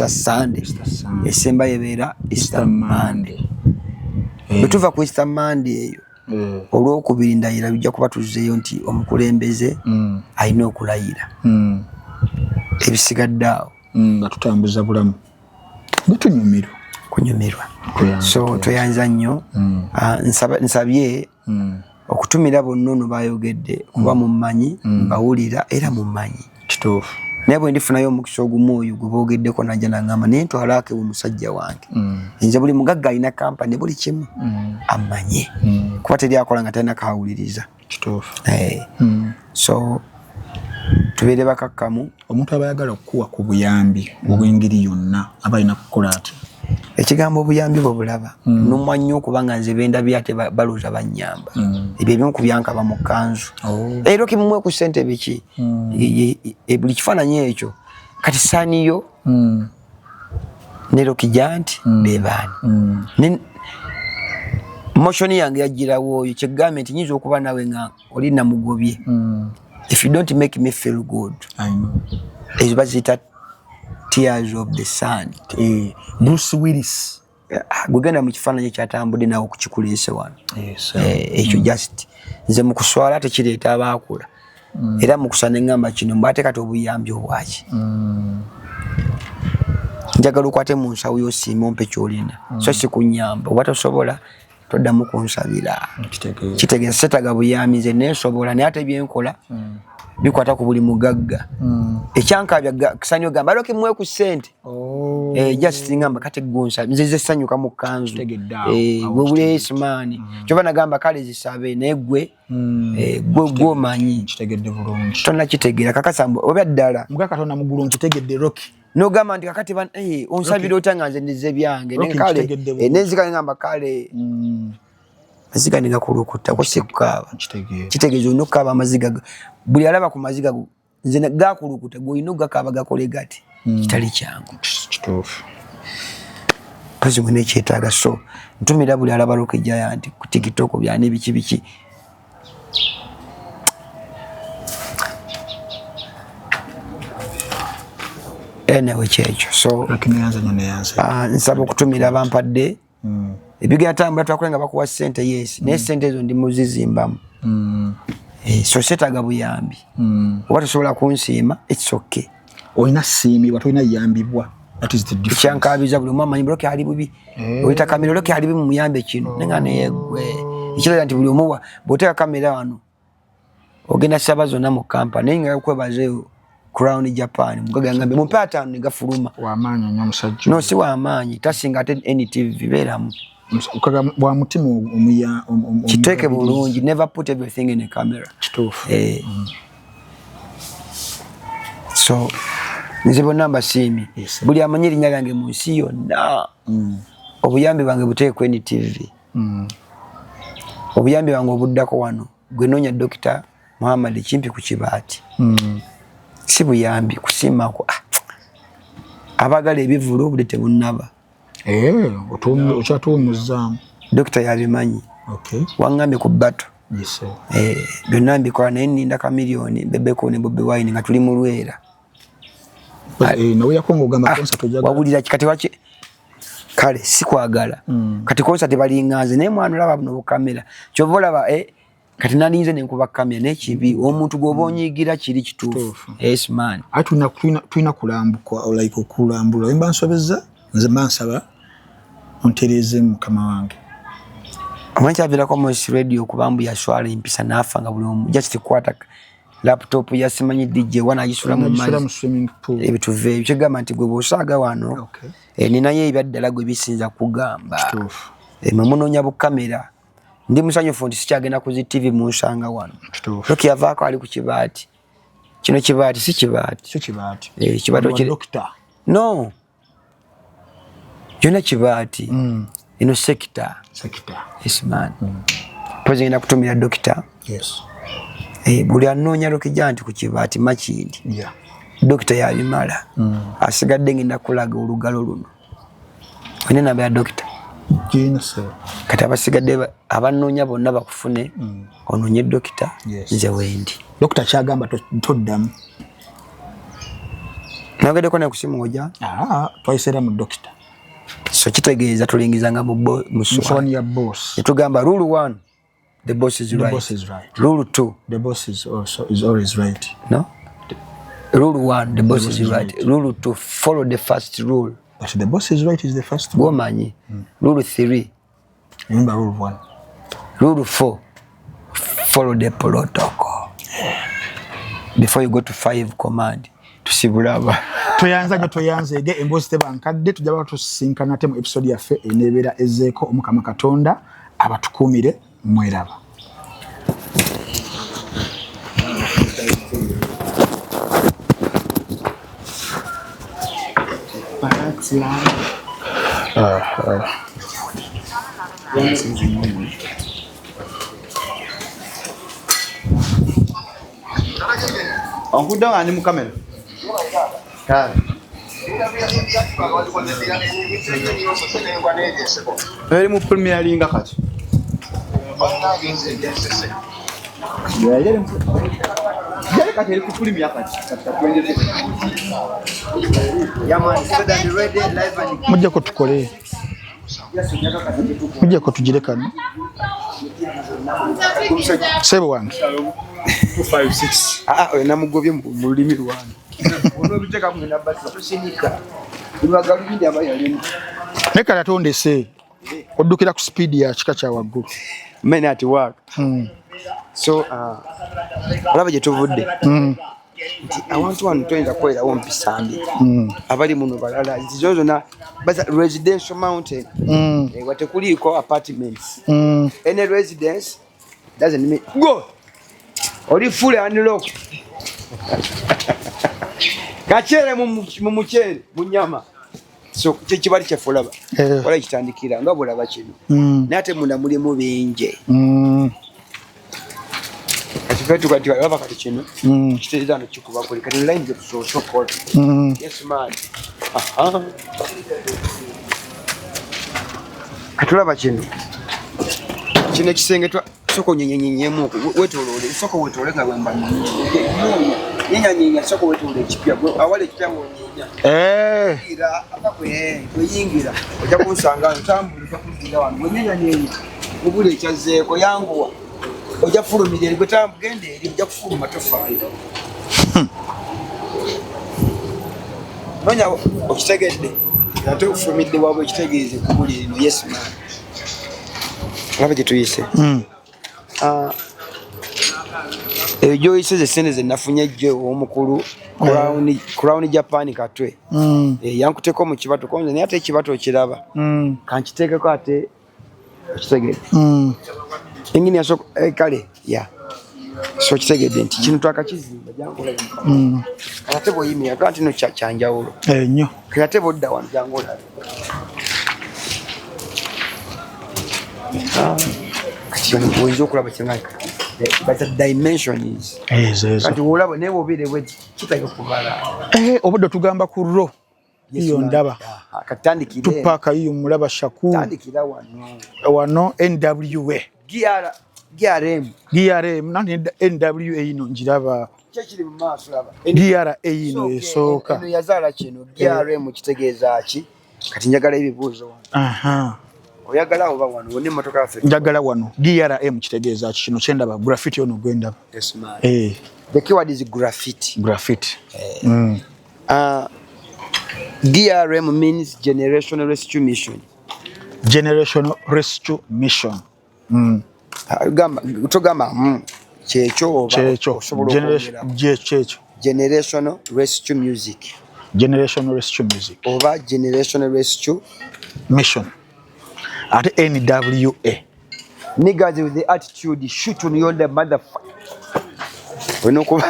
Sunday esembayo ebeera Easter Monday. Bwe tuva ku Easter Monday eyo olw'okubiri ndayira bijja kuba tuzzeeyo nti omukulembeze alina okulayira ebisigadde awo nga tutambuza bulamu kunyumirwa. So tweyanza nnyo nsabye okutumira bonna ono bayogedde kuba mummanyi mbawulira era mummanyi kituufu naye bwe ndifunayo omukisa ogumu oyo gwe boogeddeko najja naŋŋamba naye ntwalaako ewe musajja wange nze buli mugagga alina kampani buli kimu ammanye kuba teri akola nga talina kawuliriza kituufu. So tubeere bakakkamu omuntu aba ayagala okukuwa ku buyambi obw'engeri yonna aba alina kukola ati ekigambo obuyambi bwe bulaba numwa nnyo okubanga nze bendabye ate balooza bannyamba ebyo ebimu ku byankaba mu kkanzu era okimumwe ku ssente biki buli kifaananyi ekyo kati saaniyo ne Rocky Giant bebaani motion yange yagirawo oyo kyegambe nti nyinza okuba nawe nga oli namugobye. If you don't make me feel good, I know. Is bazita tears of the sun. Bruce Willis. Gugenda mu kifaananyi kyatambudde nawe okukikuleese wano. Yes. Ekyo just nze mu kuswala tekireeta abaakula. Era mu kusana engamba kino mbate kati obuyambi obwaki. Njagala okwate mu nsawo y'osiima ompe ky'olina. So si kunyamba. Oba tosobola toddamu kunsabira. Kitegeeza setaga buyambi nze neesobola naye ate byenkola bikwata ku buli mugagga. Ekyankabya kisanyo gamba loki mwe ku ssente. Just ngamba kati gunsa nze sanyuka mu kanzu. Gwe smani. Kyova nagamba kale zisabe naye gwe gwe manyi. Kitegedde bulungi. Tonna kitegeera kakasambo oba ddala. Muga Katonda mugulu kitegedde Rocky. No gamba ndi kakati ban onsabira otanganze ndize byange ne kale nenzika ngamba kale maziga ningakulukuta ko sikukaba kitegezo nokaba maziga buli alaba ku maziga nze gakulukuta goyino gakaba gakole gati kitali kyangu kitufu kazi ngene kyetaaga so ntumira buli alaba Rocky Giant ku TikTok byane biki enewe kyekyo so nsaba okutumira bampadde ebigenda twakulenga bakuwa ssente yes naye ssente ezo ndi muzizimbamu so setaga buyambi oba tosobola kunsiima it's okay olina siimibwa tolina yambibwa that is the difference kyankabiza buli omu amanyi Rocky ali bubi oyita kamera Rocky ali mu muyambe kino nenga neyegwe ekiraga nti buli omuwa bw'oteeka kamera wano ogenda saba zonna mu kampani naye nga kwebazeewo Crown Japan mugaga ngambe mu pattern gafuluma wa manyi nnyo musajja no si wa manyi tasinga ate NTV beramu ukaga bwa mutima omuya kiteke bulungi never put everything in a camera kitufu so nzibo namba simi buli amanyiri nyagange mu nsi yonna obuyambi bange buteekwe NTV obuyambi bange obuddako wano gwe nonya Dr. Muhammad Kimpi ku Kibaati si buyambi kusimako abagala ebivulu budete bunaba okyatumuzamu Dr. yabimanyi wangambe ku bato yes byonna mbikola naye nninda ka milioni Bebeko ne Bobi Wine nga tuli mu Lwera nawe yakongo gamba concert ojaga wabulira kikati waki kale sikwagala kati concert balinganze naye mwana olaba buno bukamera kyova olaba kati nalinze nenkuba kamera n'ekibi omuntu gw'obonyigira kiri kituufu yes man tulina kulambuka like okulambula emba nsobeza nze bansaba ontereze mukama wange amanyi avirako Mosi Radio kubambu yashwala empisa nafa nga buli omu just kwata laptop yasimanyi DJ wana agisula mu swimming pool ebituve ekigamba nti gwe bw'osaaga wano ninaye ebyaddala gwe bisinza kugamba munonya bukamera ndi musanyufu nti sikyagenda ku TV mu nsanga wano Rocky yavaako ali ku Kibaati kino Kibaati si Kibaati Kibaati kiri no yona Kibaati ino sector yes man pozi ngenda kutumira Dr. yes buli anonya Rocky Giant ku Kibaati Makindi Dr. yabimala asigadde ngenda kulaga olugalo luno wene namba ya Dr. kati abasigadde abanonya bonna bakufune ononye Dr. nze wendi Dr. kyagamba toddamu nageddeko ne kusimu oja twayisera mu Dr. so kitegeeza tulingizanga mu muswani ya boss netugamba rule 1 the boss is right rule 2 the boss is always right no rule 1 the boss is right rule 2 follow the first rule but the boss is right is the first one womanyi rule 3 remember rule 1 rule 4 follow the protocol before you go to 5 command tusibulaba toyanzege embozi tebankadde tujaba tusinkana temu episode yaffe enebeera ezeeko omukama Katonda abatukumire mweraba Onkuda ngani mu kamera? Kale. Eri mu Premier League kati. Mujja ko tukole. Mujja ko tugire kano. Sebo wange. 256. Namugobye mu lulimi lwange. Ono biteka mu nabasa tusinika. Ibagalubindi abayalemu. Neka natondese. Oddukira ku speed ya kika kya waggulu. Men at work. So alaba gye tuvudde. Abantu wano toyinza kukolerawo mpisambi. Abali muno balala zizo zonna baza residential mountain. Watekuliko apartments. Any residence doesn't mean go. Oli full unlock. Kachere mu muchere mu nyama. So kibali kyefulaba. Wala kitandikira nga bulaba kino. Nate munda mulimu binje. Kati kati alaba kati kino. Kiteeza no kikuba kuli kati line je so cold. Yes man. Katulaba kino. Kino kisengetwa soko nyenyenyemu wetolole soko wetolole nga wamba nyenya soko wetolole kipya awale kyango nyenya ira akakwe kuyingira oja kunsanga ntambulira kugira wano nyenya ubule kyazeeko yangu oja fulumire gutambugende eri oja kufuluma tofaayo nonya okitegedde ate ufumidde wabwe kitegeeze kubuli no yes man laba gituyise ejo iseze sene ze nafunye je omukulu Crown Japan katwe yankuteko mu kibato konze ne ate ekibato kiraba kankiteekeko ate kitegedde engini yasoko kale ya so kitegedde nti kino twakakizimba jangola ate boyimya kanti no kyanjawulo ennyo ate bodda wano jangola Wenzo kulaba kyangaka but the dimension is kati wolaba ne bobire bwe kitaka kubala obudde tugamba ku ro iyo ndaba katandikire tupaka iyo mulaba shaku tandikira wano NWA GRM nani NWA ino njiraba kyekiri mu maaso laba GRA ino esooka eno yazala kino GRM kitegeeza ki kati njagala ebibuuzo oyagala oba wano wone motoka afe njagala wano DRM kitegeeza kino kyendaba graffiti ono gwenda yes man the keyword is graffiti DRM means generational rescue mission togamba kyekyo oba generational rescue music oba generational rescue mission at NWA niggas with the attitude shoot on your motherfucker wenokuba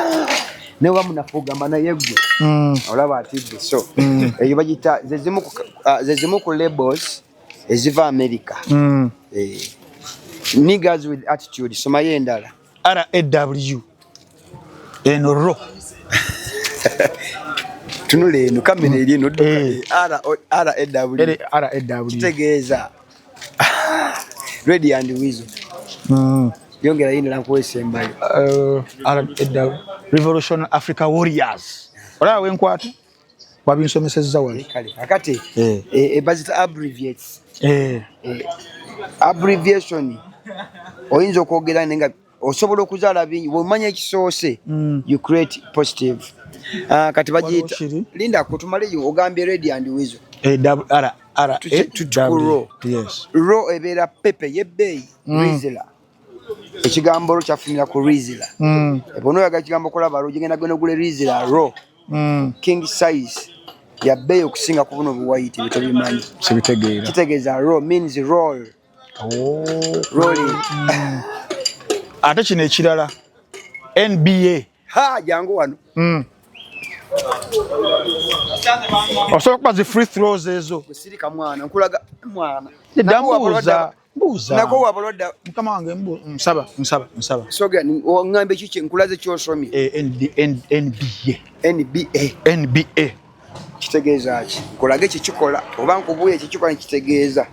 newa munafugamba na yegwe olaba atidde so eyo bagita zezimu ku labels eziva America niggas with attitude soma yendala RAW enoro tunule eno kamera eri eno RAW kitegeeza ready and weasel yongera yino lankuwesembayo Revolution Africa Warriors olaba wenkwata wabinsomesezza wali kale akati bazita abbreviates abbreviation oyinza okwogera nenga osobola okuzaala bingi bwomanya ekisoose you create positive kati bagiyita linda kutumaleyo ogambye ready and weasel ro ebeera pepe yebbeeyi rizla ekigambo ro kyafumira ku rizla ebono yaga kigambo kolaba ro jigenda gwe nogule rizla ro king size yabbeeyi okusinga ku buno buwayite bitobimanyi sibitegeera kitegeeza ro means roll rolling ate kino ekirala NBA jangu wano osobola okuba zi free throws ezo sirika mwana nkulaga mwana mbuuza nako wabalodda mukama wange nsaba soga ngambe kiki nkulaze kyosomye NBA kitegeeza ki kolage kikikola oba nkubuye kikikola kitegeeza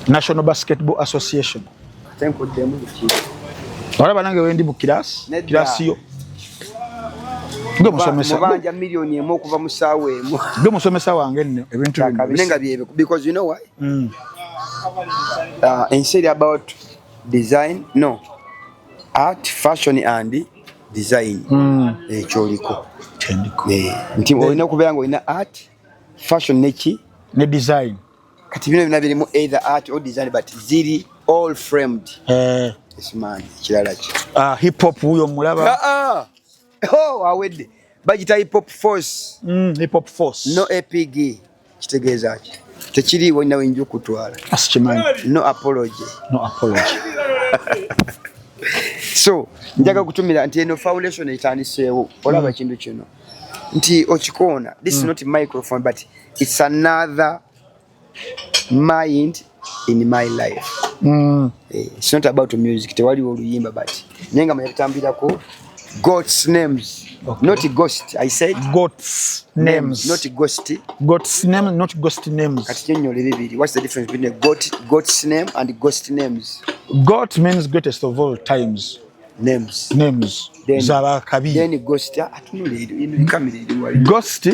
National Basketball Association Tenko demu ki. Olaba nange wendi mu kirasi yo. Gwe musomesa. Mubanja milioni emu okuva mu saawa emu. Gwe musomesa wange nno ebintu binenga byebe because you know why? Instead about design, no. Art, fashion and design. Ekyoliko. Nti olina okubeera ng'olina art, fashion ne design. Kati bino bina birimu either art or design but ziri all framed. Yes man, kirala ki. Hip hop huyo mulaba. Oh, awedde. Bagita hip hop force. Hip hop force. No APG. Kitegeeza ki. Tekiriwo nawe nju kutwala. Asikimanyi. No apology. No apology. So, njaga kutumira nti eno foundation etandiseewo. Olaba kintu kino. Nti okikoona. This is not a microphone but it's another mind in my life. It's not about music. Tewali oluyimba but nenga mayatambirako God's names. Okay. Not ghost, I said. God's names. Not ghost. God's name, not ghost names. What's the difference between God's name and ghost names? God means greatest of all times. Names. Then ghost. Ghost.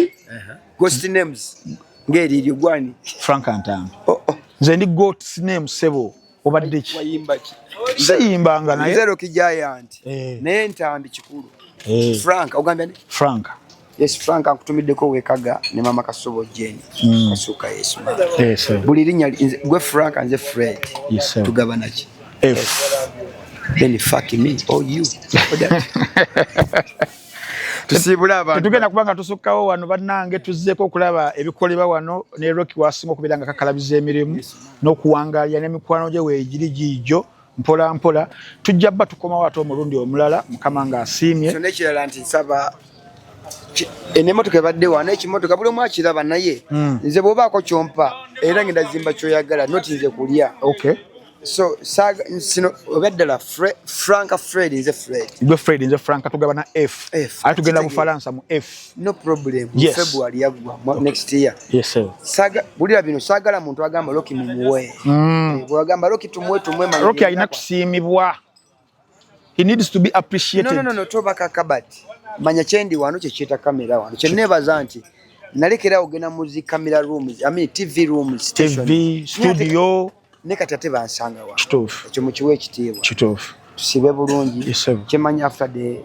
Ghost names. Ngeri lyogwani. Frank Antam. Zendi God's name sebo. Obadde ki. Siyimbanga naye. Zero Giant. Naye Ntambi kikulu. Frank, ogambye ni? Frank. Yes, Frank akutumiddeko wekaga ne mama Kasobo Jenny. Kasuka Yesu. Yes. Buli linnya gwe Frank nze Fred. Yes sir. Tugabana ki? F. Then fuck me or you. Tusibula abantu. Tugenda kubanga tusukkawo wano bannange tuzzeko okulaba ebikolebwa wano ne Rocky wasinga okubeera nga kakalabiza emirimu n'okuwangaalya n'emikwano gye weegiri giijo mpola mpola tujja bba tukomawo ate omulundi omulala mukama ng'asiimye. So n'ekirala nti nsaba n'emmotoka ebadde wano ekimotoka buli omu akiraba naye nze bw'obaako kyompa era ngenda zimba ky'oyagala noti nze kulya. Okay. So sino obeddala Frank Fred nze Fred. Gwe Fred nze Frank tugabana F. Ate tugenda Bufalansa mu F. No problem. Yes. February yagwa next year. Yes sir. Bulira bino saagala muntu agamba Rocky mumuwe. Bwagamba Rocky tumwe Rocky alina kusiimibwa. He needs to be appreciated. No, toba kakabati. Manya chendi wano kyeta kamera wano. Kye nebaza nti nalekera ogena muzi camera rooms, I mean TV rooms, station. TV, studio. Nekati ate bansanga wa. Kituufu. Ekyo mukiwe ekitiibwa. Kituufu. Tusibe bulungi. Yes sir. Kyemanya after the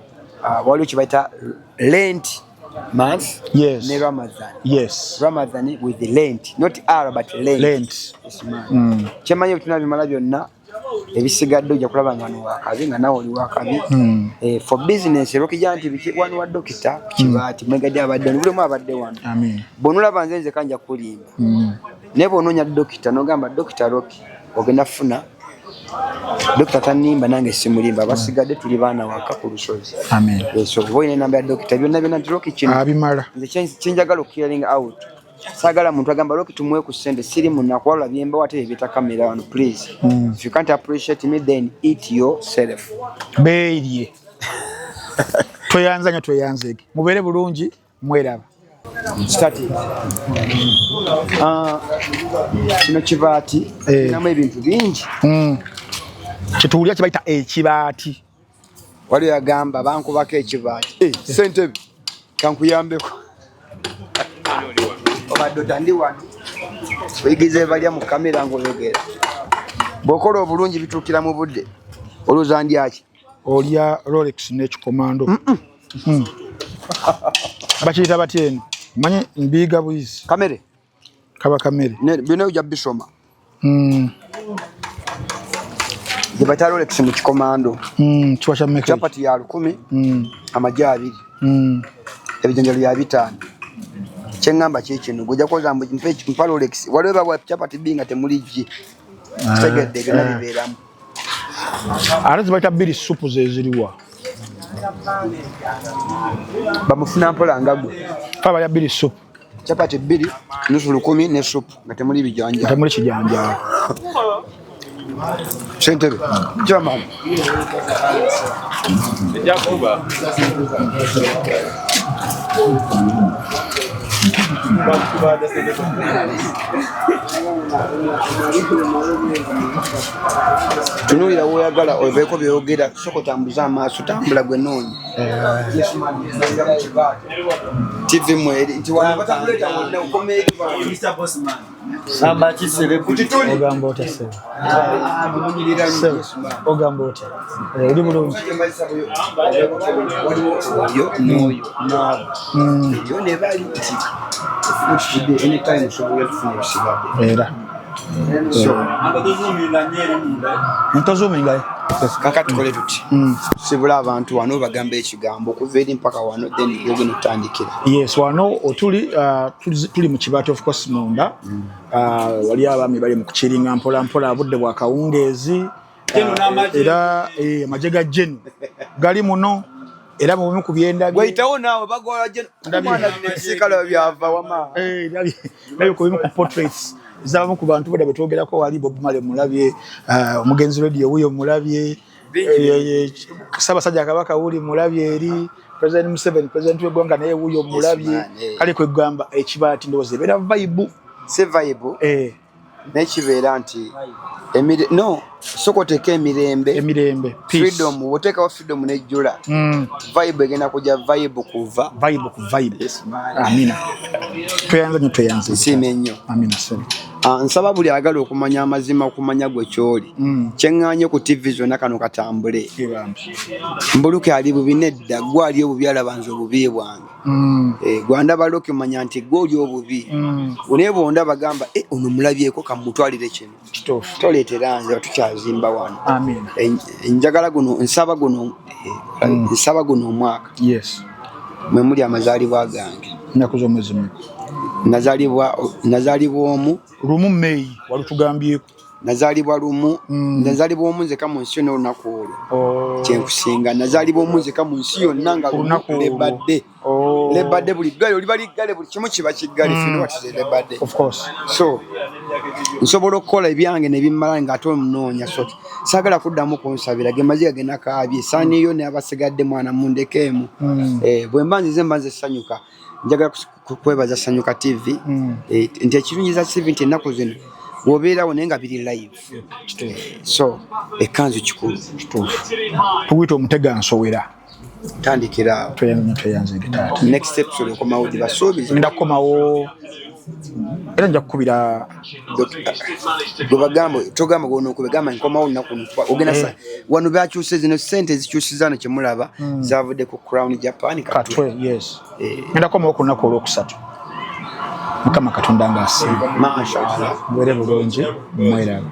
waliwo kibaita Lent month. Yes. Ne Ramadan. Yes. Ramadan with the Lent, not R but Lent. Lent. Yes man. Kyemanya tuna bimala byonna ebisigadde ojja kulaba nga wakabi nga nawe oli wakabi. For business Rocky Giant wano wa dokita kibaati megadi abadde bulemu abadde wano. Amen. Bonulaba nze kanja kulimba. Ne bononya dokita nogamba Dr. Rocky ogenda funa dokita tanimba nange simulimba basigadde tuli baana waka ku lusozi. Amen. So boyine namba ya dokita byonna Rocky kino. Abimala. Nze kyenjagala clearing out. Sagala muntu agamba Rocky tumwe ku sende siri munakwala byemba wate ebita kamera wano please. If you can't appreciate me then eat yourself. Beerye. Toyanzanya toyanzeke. Mubere bulungi mweraba. Started. Kino kibaati namu ebintu bingi. Kituulya kibaita ekibaati. Wali yagamba bankubako ekibaati. Sentebe kankuyambeko. Obadde ndi wano. Oyigize balya mu kamera ng'oyogera. Bw'okola obulungi bituukira mu budde. Olowooza ndya ki? Olya Rolex n'ekikomando. Bakiyita batya eno? Manyi mbiiga buyisi. Kamere. Kaba kamere. Byonna ojja bisoma. Gye bata Rolex mu kikomando. Kiwa kya mmeka? Chapati ya 10. Amagi 2. Ebijanjalo ya 5. Kyengamba kyekino gojja koza mpa Rolex. Waliwo baba chapati binga temuliji. Tegedde gena bibeeramu. Ate zibayita bbiri supu ze ziriwa. Bamufuna mpola ngagwe. Paba ya bbiri supu. Chapati 2, nusu 10 ne supu nga temuli bijanja. Temuli kijanja. Sentebe. Jaman. Yakuba. Tunulira woyagala obeeko byogera soko tambuza amaaso tambula gwe noonyi. TV mweri nti wanabatambuleta wonna ukomeri Mr. Bossman. Samba kisere kutituli ogamba otese. Munyirira ogamba ote. Eri bulungi. Yo noyo. Yo ne bali nti. Anytime so funa sibabe. Era. So ntozuminga kaka tukole tuti sibula abantu wano bagamba ekigambo kuva eri mpaka wano then yogeno tutandikira. Yes, wano tuli mu kibatu of course munda wali abami bali mu kuchiringa mpola mpola abudde bwa kawungeezi era amajega jenu gali muno era mu bimu kubyenda gwaitawo naawe bagola jenu mwana bisikala byava wama nayo ko bimu ku portraits zabamu ku bantu bada betogerako wali Bob Marley mulabye omugenzi radio wuyo mulabye Ssaabasajja Kabaka wuli mulabye eri President Museveni President w'eggwanga naye wuyo mulabye kale kwe gamba ekibati ndoze bera vibe se vibe nekibeera nti no sokoteka emirembe freedom woteka wa freedom nejjula vibe egenda kujja vibe kuva vibe amina tuyanze sime nnyo amina sene nsaba buli agala okumanya amazima okumanya gwe kyoli kyeŋŋaanye ku TV zonna kano katambule mbuluke ali bubi nedda gwe ali obubi alabanza obubi bwange gwandaba loki manya nti gwe oli obubi naye bwondaba gamba ono mulabyeko kamutwalire kino toleetera nze tukyazimba wano njagala guno nsaba guno omwaka mwe muli amazaalibwa gange nnaku z'omwezi nazaalibwa omu lumu May walitugambyeko nazaalibwa lumu nazaalibwa omu nzeka mu nsi yonna olunaku olwo kyenkusinga nazaalibwa omu nzeka mu nsi yonna nga lebadde buli ggale oli baliggale buli kimu kiba kiggale fino watize lebadde so nsobola okukola ebyange ne bimmala ng'ate omunoonya so saagala kuddamu kunsabira ge maziga ge nakaabye esaaniyo ne abasigadde mwana mundekeemu bwe mba nzize mba nze sanyuka njagala kwebaza Sanyuka TV nti ekirungiza TV nti ennaku zino wobeerawo naye nga biri live so ekanzu kikulu tugwita omutega nsowera tandikira tweyanzire taata next episode okomawo dibasuubiza ndakomawo era nja kukubira gwebagambo togamba gona okubegamba nkomawo nnaku ogenda wano byakyuse zino sente zikyusizano kyemulaba zavudde ku Crown Japan katwe ngenda komawo ku lunaku olwokusatu Mukama Katonda ng'asiima mashallah mwere bulungi mweraba